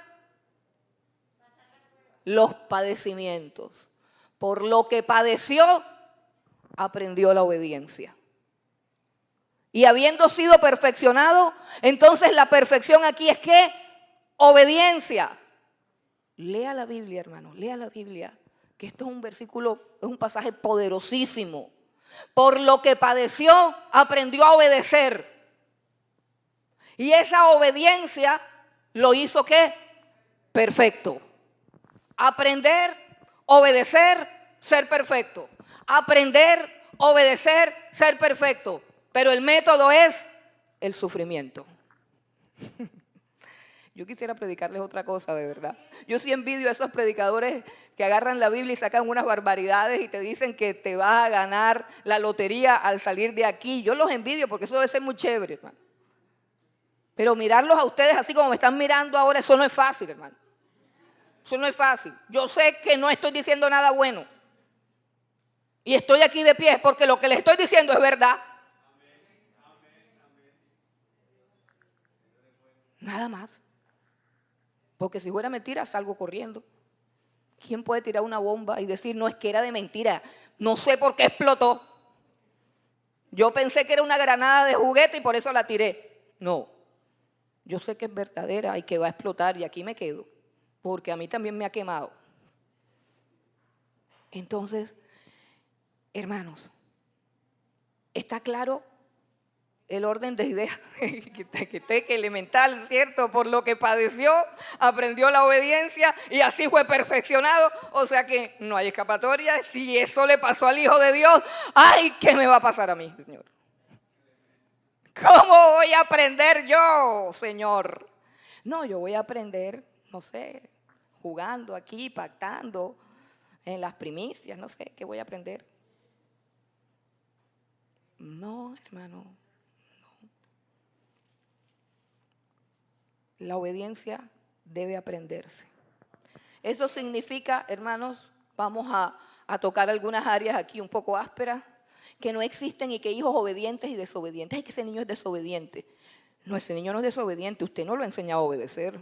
Los padecimientos. Por lo que padeció, aprendió la obediencia. Y habiendo sido perfeccionado, entonces la perfección aquí es ¿qué? Obediencia. Lea la Biblia, hermano, lea la Biblia, que esto es un versículo, es un pasaje poderosísimo. Por lo que padeció, aprendió a obedecer. Y esa obediencia lo hizo ¿qué? Perfecto. Aprender, obedecer, ser perfecto. Aprender, obedecer, ser perfecto. Pero el método es el sufrimiento. Yo quisiera predicarles otra cosa, de verdad. Yo sí envidio a esos predicadores que agarran la Biblia y sacan unas barbaridades y te dicen que te vas a ganar la lotería al salir de aquí. Yo los envidio porque eso debe ser muy chévere, hermano. Pero mirarlos a ustedes así como me están mirando ahora, eso no es fácil, hermano. Eso no es fácil. Yo sé que no estoy diciendo nada bueno. Y estoy aquí de pie porque lo que les estoy diciendo es verdad. Nada más. Porque si fuera mentira, salgo corriendo. ¿Quién puede tirar una bomba y decir, no, es que era de mentira? No sé por qué explotó. Yo pensé que era una granada de juguete y por eso la tiré. No. Yo sé que es verdadera y que va a explotar y aquí me quedo. Porque a mí también me ha quemado. Entonces, hermanos, ¿está claro el orden de ideas que elemental, ¿cierto? Por lo que padeció, aprendió la obediencia y así fue perfeccionado. O sea que no hay escapatoria. Si eso le pasó al Hijo de Dios, ¡ay! ¿Qué me va a pasar a mí, Señor? ¿Cómo voy a aprender yo, Señor? No, yo voy a aprender, no sé, jugando aquí, pactando, en las primicias, no sé, ¿qué voy a aprender? No, hermano. La obediencia debe aprenderse. Eso significa, hermanos, vamos a tocar algunas áreas aquí un poco ásperas, que no existen y que hijos obedientes y desobedientes. Ay, que ese niño es desobediente. No, ese niño no es desobediente, usted no lo ha enseñado a obedecer.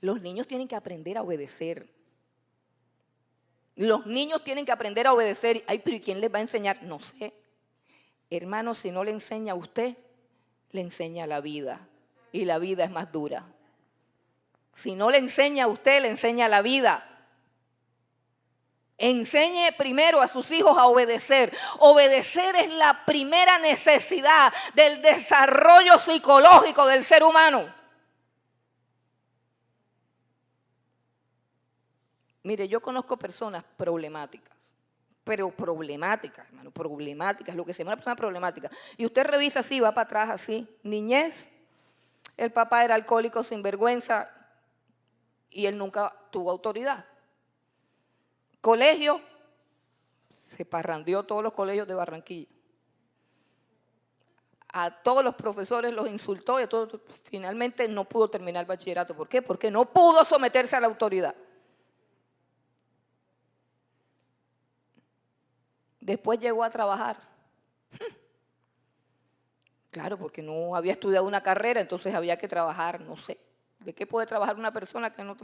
Los niños tienen que aprender a obedecer. Los niños tienen que aprender a obedecer. Ay, pero ¿y quién les va a enseñar? No sé. Hermano, si no le enseña a usted, le enseña la vida. Y la vida es más dura. Si no le enseña a usted, le enseña la vida. Enseñe primero a sus hijos a obedecer. Obedecer es la primera necesidad del desarrollo psicológico del ser humano. Mire, yo conozco personas problemáticas, pero problemáticas, hermano, problemáticas, lo que se llama una persona problemática. Y usted revisa así, va para atrás así, niñez, el papá era alcohólico sin vergüenza y él nunca tuvo autoridad. Colegio, se parrandeó todos los colegios de Barranquilla. A todos los profesores los insultó y a todos, finalmente no pudo terminar el bachillerato. ¿Por qué? Porque no pudo someterse a la autoridad. Después llegó a trabajar. Claro, porque no había estudiado una carrera, entonces había que trabajar, no sé. ¿De qué puede trabajar una persona que no?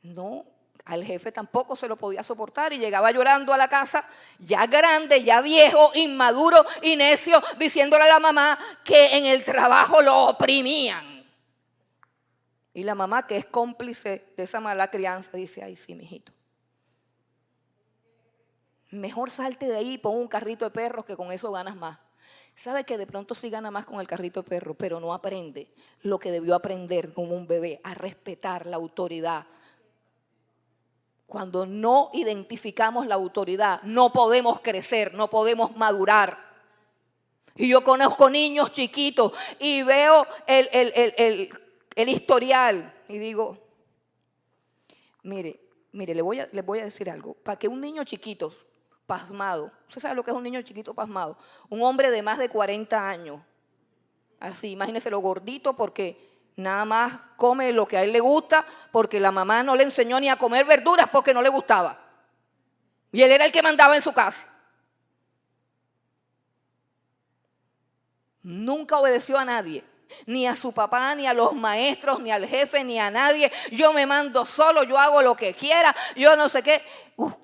No, al jefe tampoco se lo podía soportar y llegaba llorando a la casa, ya grande, ya viejo, inmaduro y necio, diciéndole a la mamá que en el trabajo lo oprimían. Y la mamá, que es cómplice de esa mala crianza, dice: ay, sí, mijito. Mejor salte de ahí y pon un carrito de perros, que con eso ganas más. Sabe que de pronto sí gana más con el carrito de perro, pero no aprende lo que debió aprender como un bebé, a respetar la autoridad. Cuando no identificamos la autoridad, no podemos crecer, no podemos madurar. Y yo conozco niños chiquitos y veo el historial y digo: mire, les voy a decir algo. Para que un niño chiquito, pasmado, ¿usted sabe lo que es un niño chiquito pasmado? Un hombre de más de 40 años, así, imagínese lo gordito, porque nada más come lo que a él le gusta, porque la mamá no le enseñó ni a comer verduras porque no le gustaba. Y él era el que mandaba en su casa. Nunca obedeció a nadie, ni a su papá, ni a los maestros, ni al jefe, ni a nadie. Yo me mando solo, yo hago lo que quiera, yo no sé qué.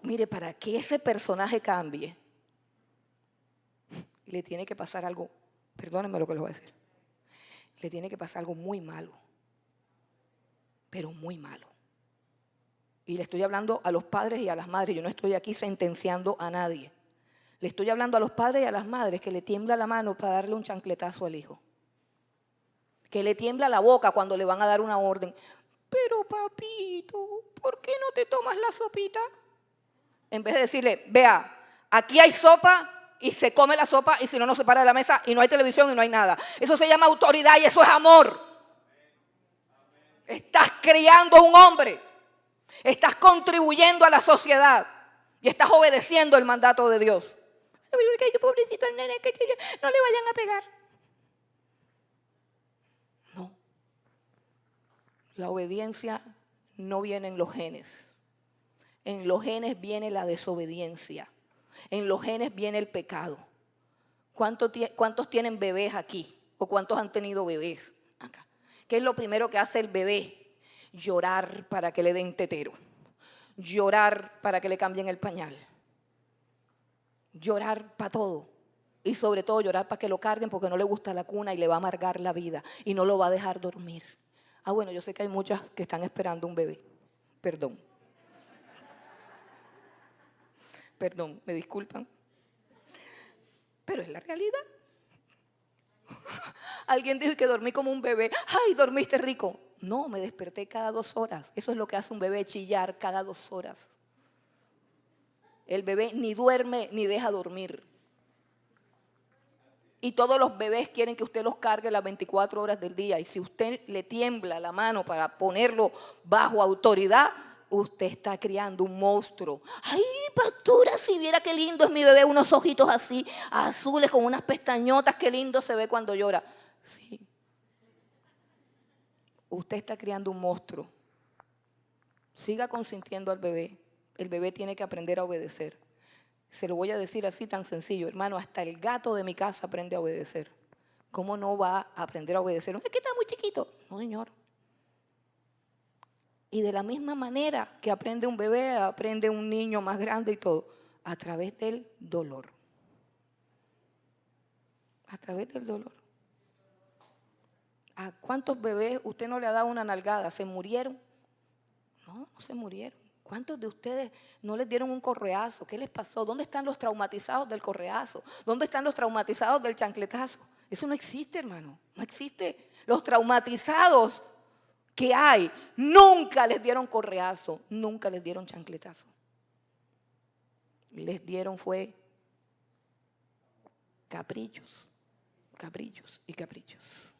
Mire, para que ese personaje cambie, le tiene que pasar algo, perdónenme lo que les voy a decir, le tiene que pasar algo muy malo, pero muy malo. Y le estoy hablando a los padres y a las madres, yo no estoy aquí sentenciando a nadie. Le estoy hablando a los padres y a las madres que le tiembla la mano para darle un chancletazo al hijo. Que le tiembla la boca cuando le van a dar una orden. Pero papito, ¿por qué no te tomas la sopita? En vez de decirle: vea, aquí hay sopa y se come la sopa, y si no, no se para de la mesa y no hay televisión y no hay nada. Eso se llama autoridad y eso es amor. Estás criando un hombre. Estás contribuyendo a la sociedad y estás obedeciendo el mandato de Dios. Pobrecito el nene, que no le vayan a pegar. No. La obediencia no viene en los genes. En los genes viene la desobediencia. En los genes viene el pecado. ¿Cuántos tienen bebés aquí? ¿O cuántos han tenido bebés acá? ¿Qué es lo primero que hace el bebé? Llorar para que le den tetero. Llorar para que le cambien el pañal. Llorar para todo. Y sobre todo llorar para que lo carguen porque no le gusta la cuna y le va a amargar la vida y no lo va a dejar dormir. Bueno, yo sé que hay muchas que están esperando un bebé. Perdón, me disculpan. Pero es la realidad. Alguien dijo que dormí como un bebé. ¡Ay, dormiste rico! No, me desperté cada 2 horas. Eso es lo que hace un bebé, chillar cada 2 horas. El bebé ni duerme ni deja dormir. Y todos los bebés quieren que usted los cargue las 24 horas del día. Y si usted le tiembla la mano para ponerlo bajo autoridad, usted está criando un monstruo. ¡Ay, pastora, si viera qué lindo es mi bebé! Unos ojitos así, azules, con unas pestañotas. Qué lindo se ve cuando llora. Sí. Usted está criando un monstruo. Siga consintiendo al bebé. El bebé tiene que aprender a obedecer. Se lo voy a decir así tan sencillo, hermano, hasta el gato de mi casa aprende a obedecer. ¿Cómo no va a aprender a obedecer? Es que está muy chiquito. No, señor. Y de la misma manera que aprende un bebé, aprende un niño más grande y todo, a través del dolor. A través del dolor. ¿A cuántos bebés usted no le ha dado una nalgada? ¿Se murieron? No se murieron. ¿Cuántos de ustedes no les dieron un correazo? ¿Qué les pasó? ¿Dónde están los traumatizados del correazo? ¿Dónde están los traumatizados del chancletazo? Eso no existe, hermano. No existe. Los traumatizados que hay nunca les dieron correazo, nunca les dieron chancletazo. Les dieron fue caprichos, caprichos y caprichos.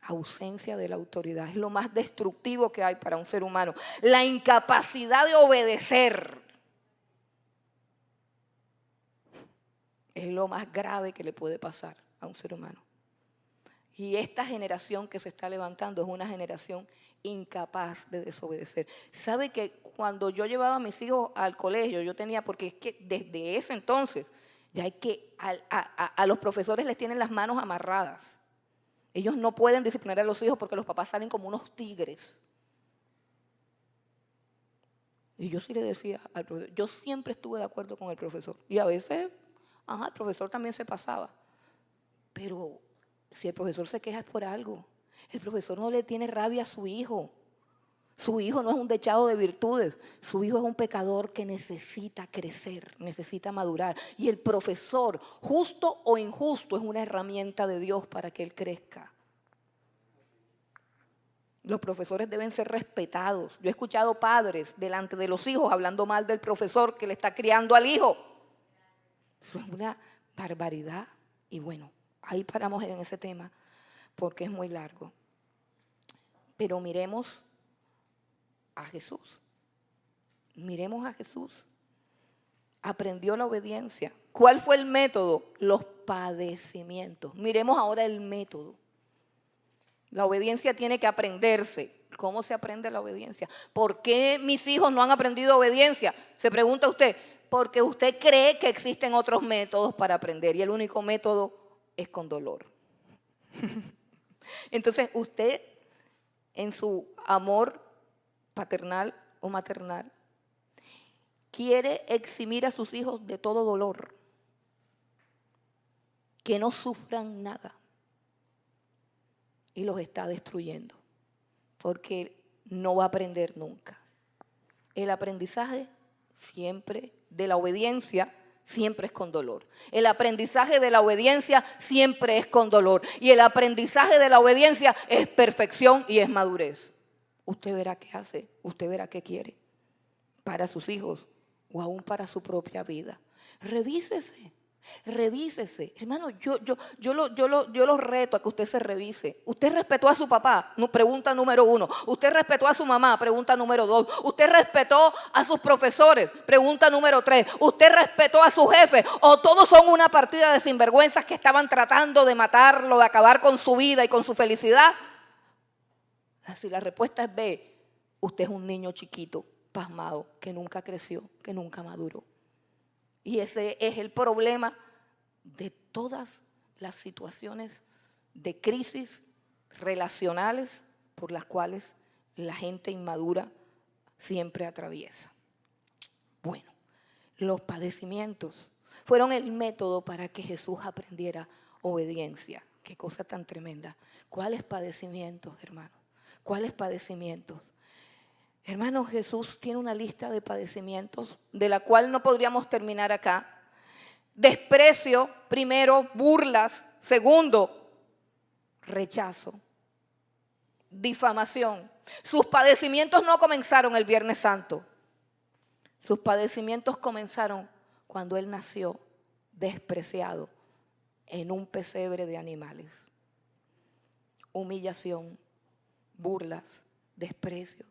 Ausencia de la autoridad es lo más destructivo que hay para un ser humano. La incapacidad de obedecer es lo más grave que le puede pasar a un ser humano. Y esta generación que se está levantando es una generación incapaz de desobedecer. ¿Sabe que cuando yo llevaba a mis hijos al colegio, yo tenía, porque es que desde ese entonces Ya hay que, a los profesores les tienen las manos amarradas. Ellos no pueden disciplinar a los hijos porque los papás salen como unos tigres. Y yo sí le decía al profesor, yo siempre estuve de acuerdo con el profesor. Y a veces, el profesor también se pasaba. Pero si el profesor se queja es por algo. El profesor no le tiene rabia a su hijo. Su hijo no es un dechado de virtudes. Su hijo es un pecador que necesita crecer, necesita madurar. Y el profesor, justo o injusto, es una herramienta de Dios para que él crezca. Los profesores deben ser respetados. Yo he escuchado padres delante de los hijos hablando mal del profesor que le está criando al hijo. Eso es una barbaridad. Y bueno, ahí paramos en ese tema porque es muy largo. Pero miremos a Jesús. Miremos a Jesús. Aprendió la obediencia. ¿Cuál fue el método? Los padecimientos. Miremos ahora el método. La obediencia tiene que aprenderse. ¿Cómo se aprende la obediencia? ¿Por qué mis hijos no han aprendido obediencia? Se pregunta usted. Porque usted cree que existen otros métodos para aprender y el único método es con dolor. Entonces usted, en su amor paternal o maternal, quiere eximir a sus hijos de todo dolor, que no sufran nada, y los está destruyendo, porque no va a aprender nunca. El aprendizaje siempre de la obediencia siempre es con dolor. El aprendizaje de la obediencia siempre es con dolor. Y el aprendizaje de la obediencia es perfección y es madurez. Usted verá qué hace, usted verá qué quiere para sus hijos o aún para su propia vida. Revísese. Revísese. Hermano, yo lo reto a que usted se revise. ¿Usted respetó a su papá? Pregunta número 1. ¿Usted respetó a su mamá? Pregunta número 2. ¿Usted respetó a sus profesores? Pregunta número 3. ¿Usted respetó a su jefe? ¿O todos son una partida de sinvergüenzas que estaban tratando de matarlo, de acabar con su vida y con su felicidad? Si la respuesta es B, usted es un niño chiquito, pasmado, que nunca creció, que nunca maduró. Y ese es el problema de todas las situaciones de crisis relacionales por las cuales la gente inmadura siempre atraviesa. Bueno, los padecimientos fueron el método para que Jesús aprendiera obediencia. Qué cosa tan tremenda. ¿Cuáles padecimientos, hermanos? ¿Cuáles padecimientos? Hermanos, Jesús tiene una lista de padecimientos de la cual no podríamos terminar acá. Desprecio, primero, burlas, segundo, rechazo, difamación. Sus padecimientos no comenzaron el Viernes Santo. Sus padecimientos comenzaron cuando Él nació despreciado en un pesebre de animales. Humillación, burlas, desprecio.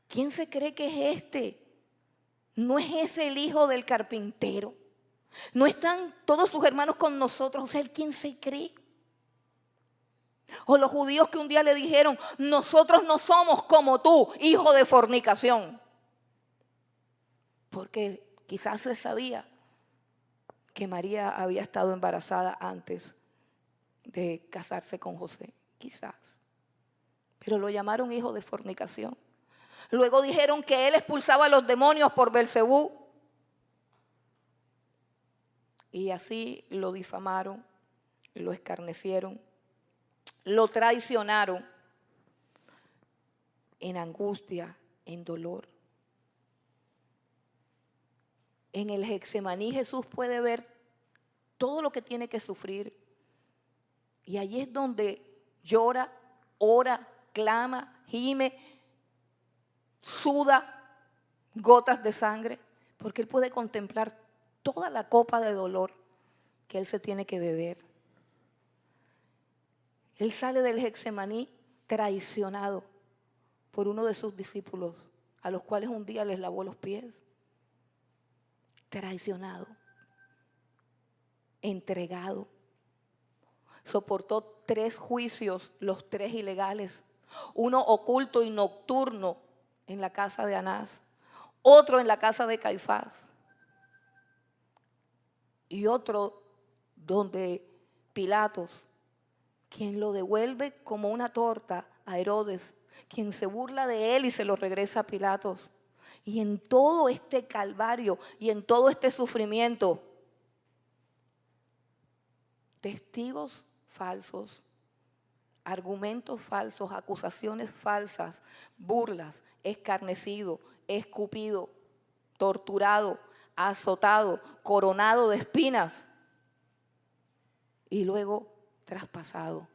¿Quién se cree que es este? ¿No es ese el hijo del carpintero? ¿No están todos sus hermanos con nosotros? O sea, ¿quién se cree? O los judíos que un día le dijeron, nosotros no somos como tú, hijo de fornicación. Porque quizás se sabía que María había estado embarazada antes de casarse con José, quizás. Pero lo llamaron hijo de fornicación. Luego dijeron que él expulsaba a los demonios por Belcebú. Y así lo difamaron, lo escarnecieron, lo traicionaron en angustia, en dolor. En el Getsemaní Jesús puede ver todo lo que tiene que sufrir. Y allí es donde llora, ora, clama, gime, suda gotas de sangre, porque Él puede contemplar toda la copa de dolor que Él se tiene que beber. Él sale del Getsemaní traicionado por uno de sus discípulos, a los cuales un día les lavó los pies. Traicionado, entregado. Soportó 3 juicios, los 3 ilegales. Uno oculto y nocturno en la casa de Anás, otro en la casa de Caifás y otro donde Pilatos, quien lo devuelve como una torta a Herodes, quien se burla de él y se lo regresa a Pilatos. Y en todo este calvario y en todo este sufrimiento, testigos falsos, argumentos falsos, acusaciones falsas, burlas, escarnecido, escupido, torturado, azotado, coronado de espinas y luego traspasado.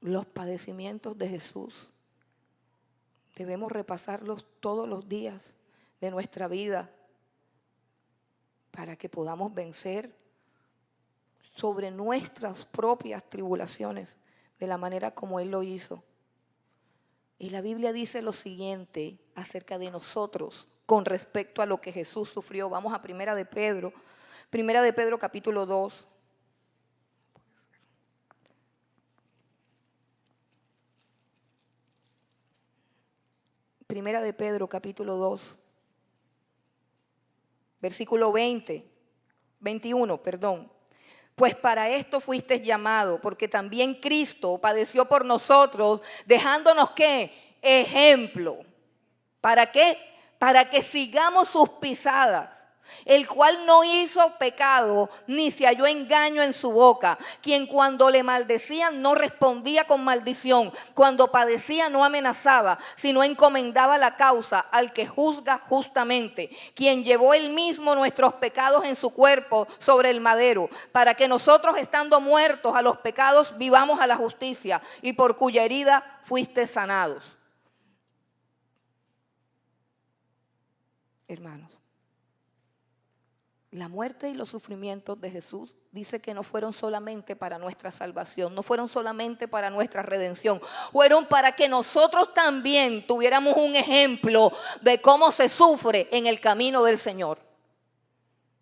Los padecimientos de Jesús debemos repasarlos todos los días de nuestra vida para que podamos vencer sobre nuestras propias tribulaciones de la manera como Él lo hizo. Y la Biblia dice lo siguiente acerca de nosotros con respecto a lo que Jesús sufrió. Vamos a Primera de Pedro capítulo 2. Primera de Pedro capítulo 2, versículo 21. Pues para esto fuisteis llamados, porque también Cristo padeció por nosotros, dejándonos ¿qué? Ejemplo. ¿Para qué? Para que sigamos sus pisadas. El cual no hizo pecado, ni se halló engaño en su boca. Quien cuando le maldecían no respondía con maldición. Cuando padecía no amenazaba, sino encomendaba la causa al que juzga justamente. Quien llevó él mismo nuestros pecados en su cuerpo sobre el madero, para que nosotros estando muertos a los pecados vivamos a la justicia, y por cuya herida fuiste sanados. Hermanos, la muerte y los sufrimientos de Jesús dice que no fueron solamente para nuestra salvación, no fueron solamente para nuestra redención, fueron para que nosotros también tuviéramos un ejemplo de cómo se sufre en el camino del Señor.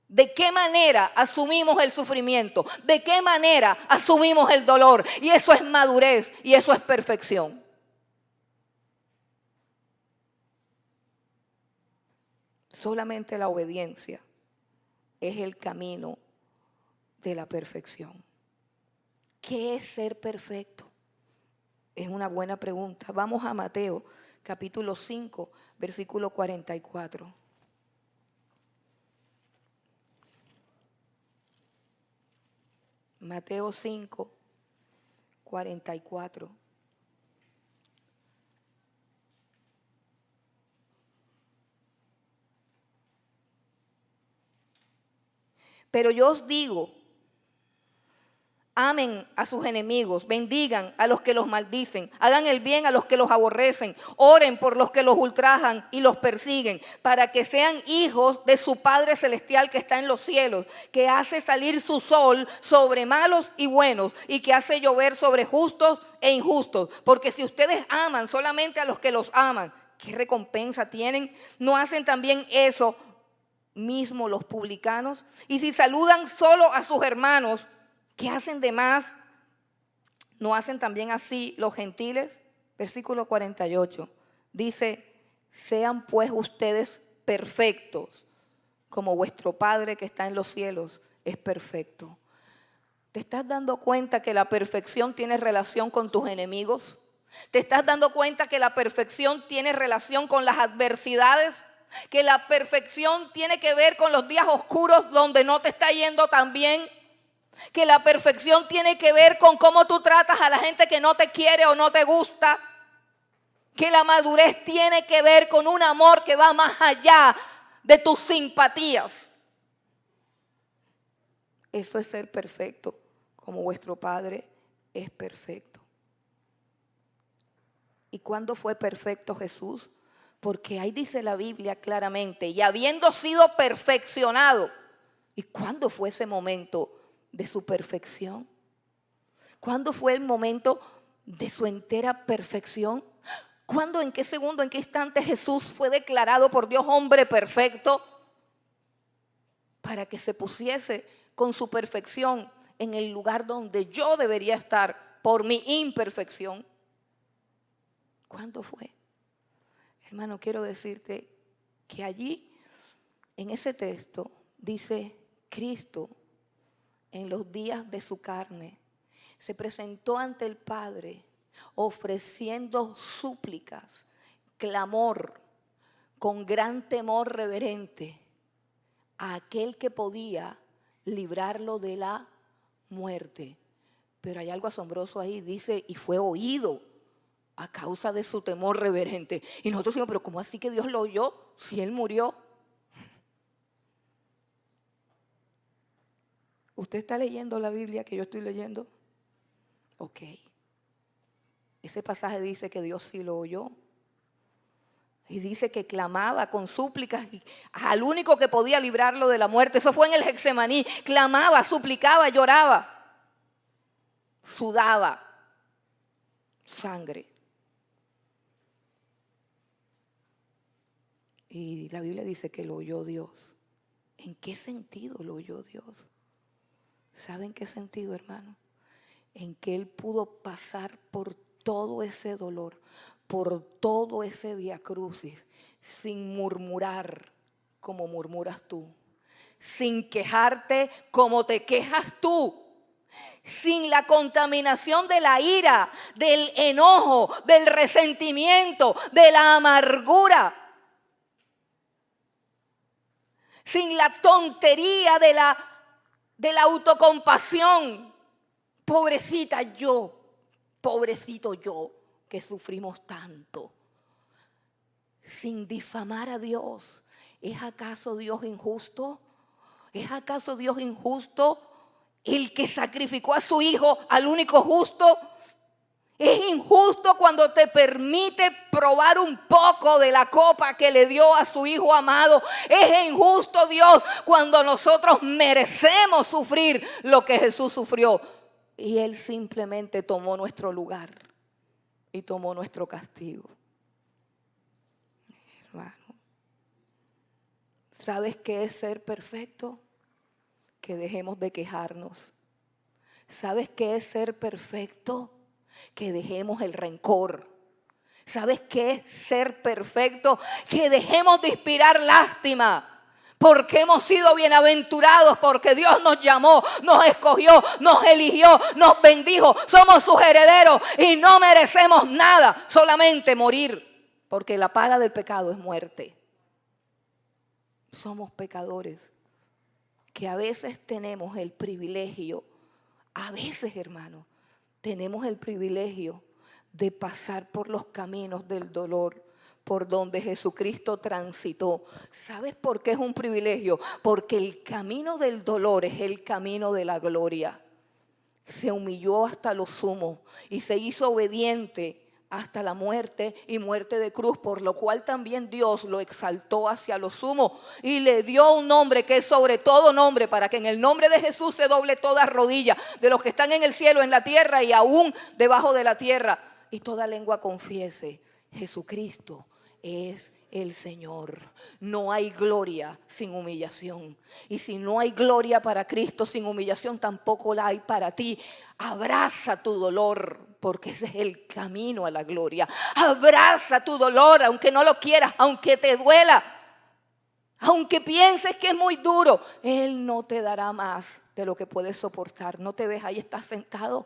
¿De qué manera asumimos el sufrimiento? ¿De qué manera asumimos el dolor? Y eso es madurez y eso es perfección. Solamente la obediencia es el camino de la perfección. ¿Qué es ser perfecto? Es una buena pregunta. Vamos a Mateo capítulo 5, versículo 44. Mateo 5, 44. Pero yo os digo, amen a sus enemigos, bendigan a los que los maldicen, hagan el bien a los que los aborrecen, oren por los que los ultrajan y los persiguen, para que sean hijos de su Padre Celestial que está en los cielos, que hace salir su sol sobre malos y buenos, y que hace llover sobre justos e injustos. Porque si ustedes aman solamente a los que los aman, ¿qué recompensa tienen? ¿No hacen también eso mismo los publicanos? Y si saludan solo a sus hermanos, ¿qué hacen de más? ¿No hacen también así los gentiles? Versículo 48 dice: sean pues ustedes perfectos, como vuestro Padre que está en los cielos es perfecto. ¿Te estás dando cuenta que la perfección tiene relación con tus enemigos? ¿Te estás dando cuenta que la perfección tiene relación con las adversidades? Que la perfección tiene que ver con los días oscuros donde no te está yendo tan bien. Que la perfección tiene que ver con cómo tú tratas a la gente que no te quiere o no te gusta. Que la madurez tiene que ver con un amor que va más allá de tus simpatías. Eso es ser perfecto, como vuestro Padre es perfecto. ¿Y cuándo fue perfecto Jesús? Porque ahí dice la Biblia claramente, y habiendo sido perfeccionado. ¿Y cuándo fue ese momento de su perfección? ¿Cuándo fue el momento de su entera perfección? ¿Cuándo, en qué segundo, en qué instante Jesús fue declarado por Dios hombre perfecto? Para que se pusiese con su perfección en el lugar donde yo debería estar por mi imperfección. ¿Cuándo fue? Hermano, quiero decirte que allí, En ese texto dice, Cristo en los días de su carne se presentó ante el Padre ofreciendo súplicas, clamor, con gran temor reverente a aquel que podía librarlo de la muerte. Pero hay algo asombroso ahí, dice, y fue oído a causa de su temor reverente. Y nosotros decimos, pero ¿cómo así que Dios lo oyó si Él murió? ¿Usted está leyendo la Biblia que yo estoy leyendo? Ok. Ese pasaje dice que Dios sí lo oyó. Y dice que clamaba con súplicas al único que podía librarlo de la muerte. Eso fue en el Getsemaní. Clamaba, suplicaba, lloraba, sudaba sangre. Y la Biblia dice que lo oyó Dios. ¿En qué sentido lo oyó Dios? ¿Sabe en qué sentido, hermano? En que Él pudo pasar por todo ese dolor, por todo ese viacrucis, sin murmurar como murmuras tú, sin quejarte como te quejas tú, sin la contaminación de la ira, del enojo, del resentimiento, de la amargura, sin la tontería de la autocompasión. Pobrecita yo, pobrecito yo, que sufrimos tanto. Sin difamar a Dios. ¿Es acaso Dios injusto? ¿Es acaso Dios injusto? El que sacrificó a su hijo, al único justo. Es injusto cuando te permite probar un poco de la copa que le dio a su hijo amado. Es injusto, Dios, cuando nosotros merecemos sufrir lo que Jesús sufrió. Y Él simplemente tomó nuestro lugar y tomó nuestro castigo. Hermano, ¿sabes qué es ser perfecto? Que dejemos de quejarnos. ¿Sabes qué es ser perfecto? Que dejemos el rencor. ¿Sabes qué es ser perfecto? Que dejemos de inspirar lástima. Porque hemos sido bienaventurados, porque Dios nos llamó, nos escogió, nos eligió, nos bendijo. Somos sus herederos y no merecemos nada, solamente morir. Porque la paga del pecado es muerte. Somos pecadores que a veces tenemos el privilegio, a veces, hermano, tenemos el privilegio de pasar por los caminos del dolor por donde Jesucristo transitó. ¿Sabes por qué es un privilegio? Porque el camino del dolor es el camino de la gloria. Se humilló hasta lo sumo y se hizo obediente hasta la muerte y muerte de cruz, por lo cual también Dios lo exaltó hacia lo sumo y le dio un nombre que es sobre todo nombre, para que en el nombre de Jesús se doble toda rodilla de los que están en el cielo, en la tierra y aún debajo de la tierra, y toda lengua confiese: Jesucristo es el Señor. No hay gloria sin humillación. Y si no hay gloria para Cristo sin humillación, tampoco la hay para ti. Abraza tu dolor, porque ese es el camino a la gloria. Abraza tu dolor, aunque no lo quieras, aunque te duela, aunque pienses que es muy duro. Él no te dará más de lo que puedes soportar. No te ves ahí, estás sentado.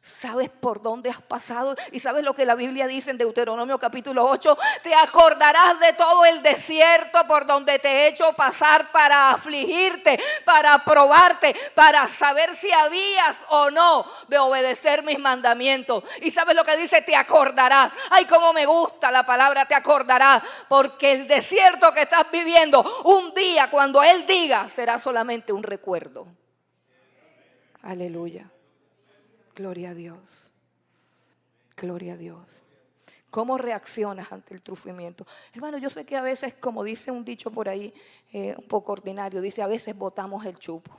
¿Sabes por dónde has pasado? ¿Y sabes lo que la Biblia dice en Deuteronomio capítulo 8? Te acordarás de todo el desierto por donde te he hecho pasar para afligirte, para probarte, para saber si habías o no de obedecer mis mandamientos. ¿Y sabes lo que dice? Te acordarás. Ay, cómo me gusta la palabra te acordarás, porque el desierto que estás viviendo, un día cuando Él diga, será solamente un recuerdo. Aleluya. Gloria a Dios. Gloria a Dios. ¿Cómo reaccionas ante el sufrimiento? Hermano, yo sé que a veces, como dice un dicho por ahí, un poco ordinario, dice: a veces botamos el chupo.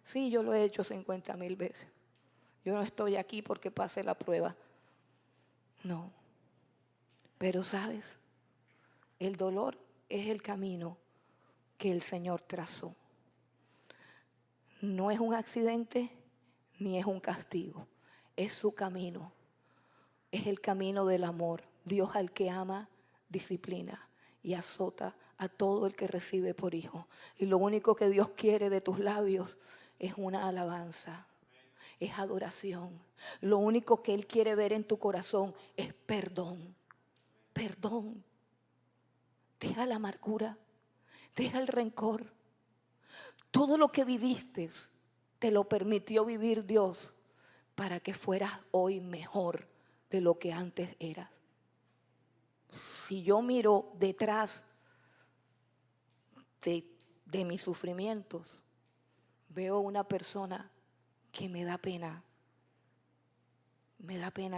Sí, yo lo he hecho 50,000 veces. Yo no estoy aquí porque pase la prueba. No. Pero ¿sabes? El dolor es el camino que el Señor trazó. No es un accidente ni es un castigo. Es su camino. Es el camino del amor. Dios al que ama, disciplina. y azota a todo el que recibe por hijo. Y lo único que Dios quiere de tus labios es una alabanza, es adoración. Lo único que Él quiere ver en tu corazón es perdón. Perdón. Deja la amargura, deja el rencor. Todo lo que viviste te lo permitió vivir Dios para que fueras hoy mejor de lo que antes eras. Si yo miro detrás de mis sufrimientos, veo una persona que me da pena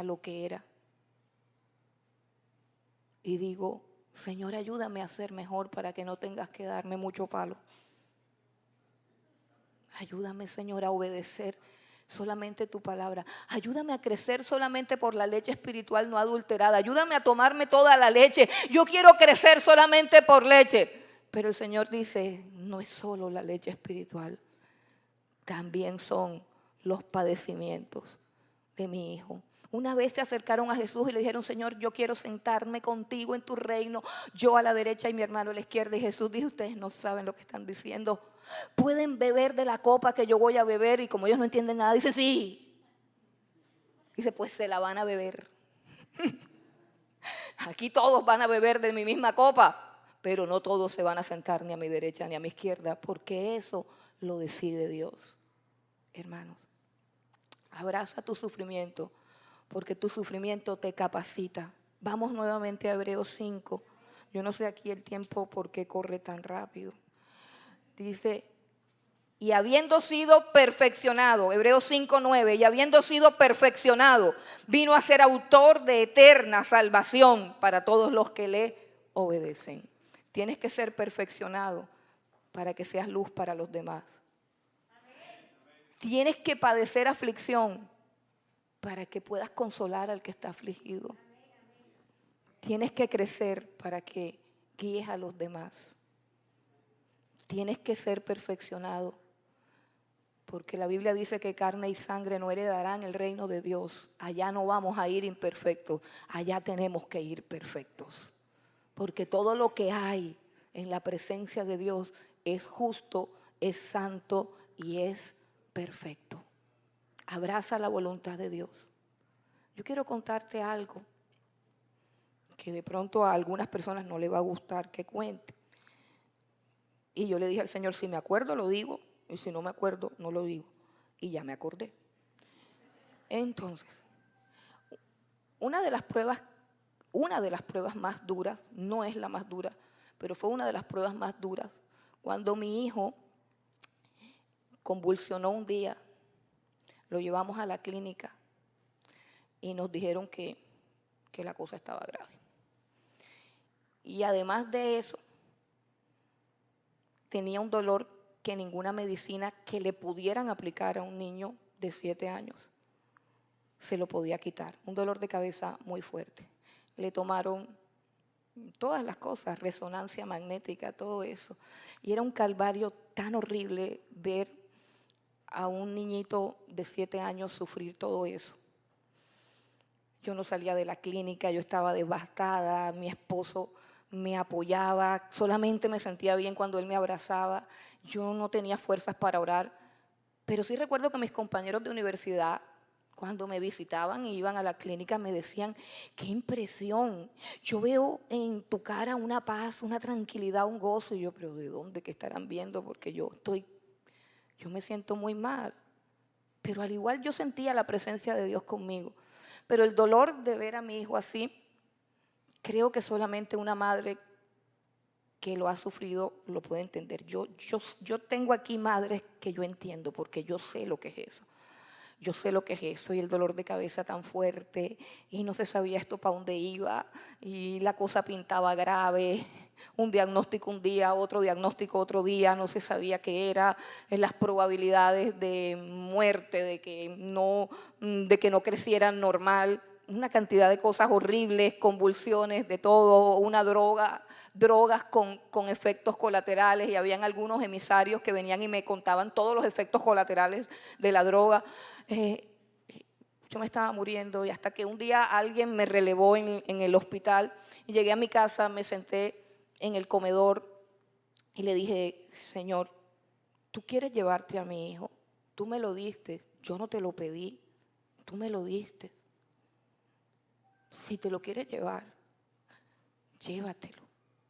lo que era. Y digo, Señor, ayúdame a ser mejor para que no tengas que darme mucho palo. Ayúdame, Señor, a obedecer solamente tu palabra. Ayúdame a crecer solamente por la leche espiritual no adulterada. Ayúdame a tomarme toda la leche. Yo quiero crecer solamente por leche. Pero el Señor dice, no es solo la leche espiritual. También son los padecimientos de mi hijo. Una vez se acercaron a Jesús y le dijeron, Señor, yo quiero sentarme contigo en tu reino, yo a la derecha y mi hermano a la izquierda. Y Jesús dijo, ustedes no saben lo que están diciendo. ¿Pueden beber de la copa que yo voy a beber? Y como ellos no entienden nada, dice, sí. Dice, pues se la van a beber. Aquí todos van a beber de mi misma copa, pero no todos se van a sentar ni a mi derecha ni a mi izquierda, porque eso lo decide Dios. Hermanos, abraza tu sufrimiento, porque tu sufrimiento te capacita. Vamos nuevamente a Hebreos 5. Yo no sé aquí el tiempo por qué corre tan rápido. Dice, y habiendo sido perfeccionado, Hebreos 5:9, y habiendo sido perfeccionado, vino a ser autor de eterna salvación para todos los que le obedecen. Tienes que ser perfeccionado para que seas luz para los demás. Tienes que padecer aflicción para que puedas consolar al que está afligido. Tienes que crecer para que guíes a los demás. Tienes que ser perfeccionado, porque la Biblia dice que carne y sangre no heredarán el reino de Dios. Allá no vamos a ir imperfectos, allá tenemos que ir perfectos. Porque todo lo que hay en la presencia de Dios es justo, es santo y es perfecto. Abraza la voluntad de Dios. Yo quiero contarte algo que de pronto a algunas personas no les va a gustar que cuente. Y yo le dije al Señor, si me acuerdo lo digo, y si no me acuerdo no lo digo. Y ya me acordé. Entonces, una de las pruebas más duras, no es la más dura, pero fue una de las pruebas más duras, cuando mi hijo convulsionó un día, lo llevamos a la clínica y nos dijeron que la cosa estaba grave. Y además de eso, tenía un dolor que ninguna medicina que le pudieran aplicar a un niño de 7 años se lo podía quitar. Un dolor de cabeza muy fuerte. Le tomaron todas las cosas, resonancia magnética, todo eso. Y era un calvario tan horrible ver a un niñito de 7 años sufrir todo eso. Yo no salía de la clínica, yo estaba devastada, mi esposo me apoyaba, solamente me sentía bien cuando él me abrazaba, yo no tenía fuerzas para orar, pero sí recuerdo que mis compañeros de universidad, cuando me visitaban y iban a la clínica, me decían, qué impresión, yo veo en tu cara una paz, una tranquilidad, un gozo, y yo, pero ¿de dónde que estarán viendo? Porque yo me siento muy mal, pero al igual yo sentía la presencia de Dios conmigo, pero el dolor de ver a mi hijo así, creo que solamente una madre que lo ha sufrido lo puede entender. Yo tengo aquí madres que yo entiendo porque yo sé lo que es eso. Yo sé lo que es eso y el dolor de cabeza tan fuerte y no se sabía esto para dónde iba y la cosa pintaba grave. Un diagnóstico un día, otro diagnóstico otro día, no se sabía qué era, las probabilidades de muerte, de que no crecieran normal. Una cantidad de cosas horribles, convulsiones, de todo, drogas con efectos colaterales y habían algunos emisarios que venían y me contaban todos los efectos colaterales de la droga. Yo me estaba muriendo y hasta que un día alguien me relevó en el hospital y llegué a mi casa, me senté en el comedor y le dije, Señor, tú quieres llevarte a mi hijo, tú me lo diste, yo no te lo pedí, tú me lo diste. Si te lo quieres llevar, llévatelo,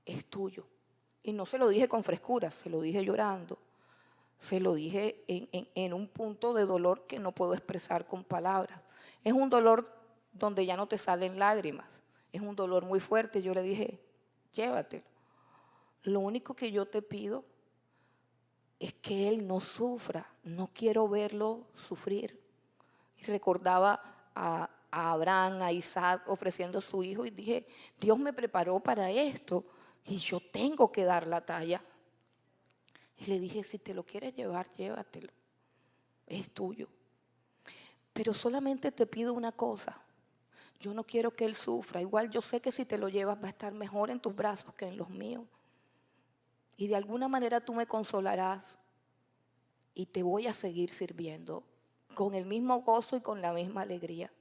es tuyo. Y no se lo dije con frescura, se lo dije llorando, se lo dije en un punto de dolor que no puedo expresar con palabras. Es un dolor donde ya no te salen lágrimas, es un dolor muy fuerte. Yo le dije, llévatelo. Lo único que yo te pido es que él no sufra, no quiero verlo sufrir. Y recordaba a Abraham, a Isaac ofreciendo a su hijo y dije, Dios me preparó para esto y yo tengo que dar la talla. Y le dije, si te lo quieres llevar, llévatelo, es tuyo. Pero solamente te pido una cosa, yo no quiero que él sufra. Igual yo sé que si te lo llevas va a estar mejor en tus brazos que en los míos. Y de alguna manera tú me consolarás y te voy a seguir sirviendo con el mismo gozo y con la misma alegría.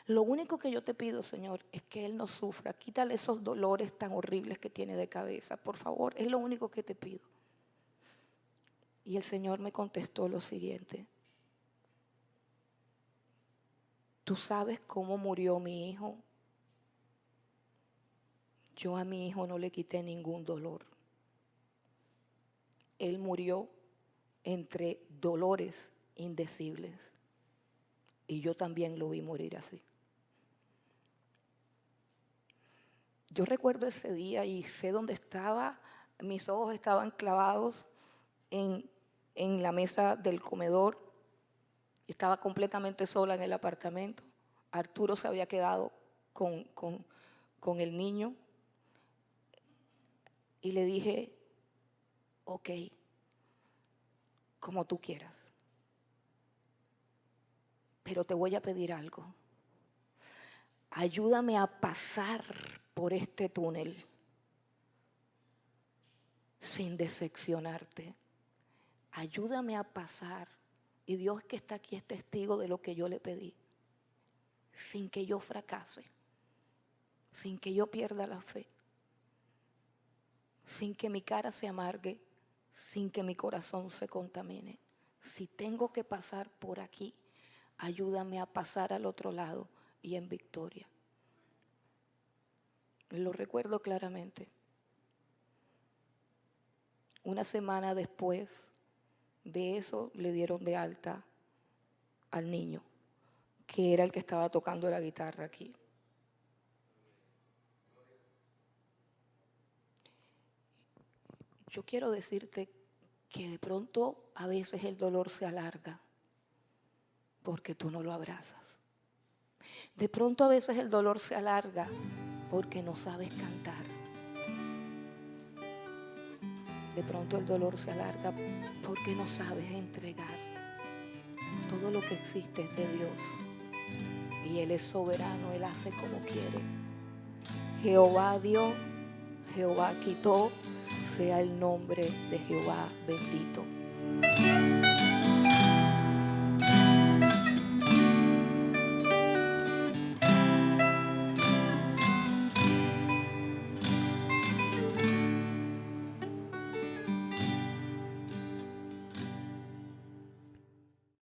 Lo único que yo te pido, Señor, es que él no sufra. Quítale esos dolores tan horribles que tiene de cabeza, por favor. Es lo único que te pido. Y el Señor me contestó lo siguiente. ¿Tú sabes cómo murió mi hijo? Yo a mi hijo no le quité ningún dolor. Él murió entre dolores indecibles. Y yo también lo vi morir así. Yo recuerdo ese día y sé dónde estaba. Mis ojos estaban clavados en la mesa del comedor. Estaba completamente sola en el apartamento. Arturo se había quedado con el niño. Y le dije, ok, como tú quieras. Pero te voy a pedir algo. Ayúdame a pasar por este túnel sin decepcionarte. Ayúdame a pasar. Y Dios que está aquí es testigo de lo que yo le pedí. Sin que yo fracase. Sin que yo pierda la fe. Sin que mi cara se amargue. Sin que mi corazón se contamine. Si tengo que pasar por aquí, ayúdame a pasar al otro lado y en victoria. Lo recuerdo claramente. Una semana después de eso le dieron de alta al niño, que era el que estaba tocando la guitarra aquí. Yo quiero decirte que de pronto a veces el dolor se alarga porque tú no lo abrazas. De pronto a veces el dolor se alarga porque no sabes cantar. De pronto el dolor se alarga porque no sabes entregar. Todo lo que existe es de Dios y Él es soberano, Él hace como quiere. Jehová dio, Jehová quitó, sea el nombre de Jehová bendito.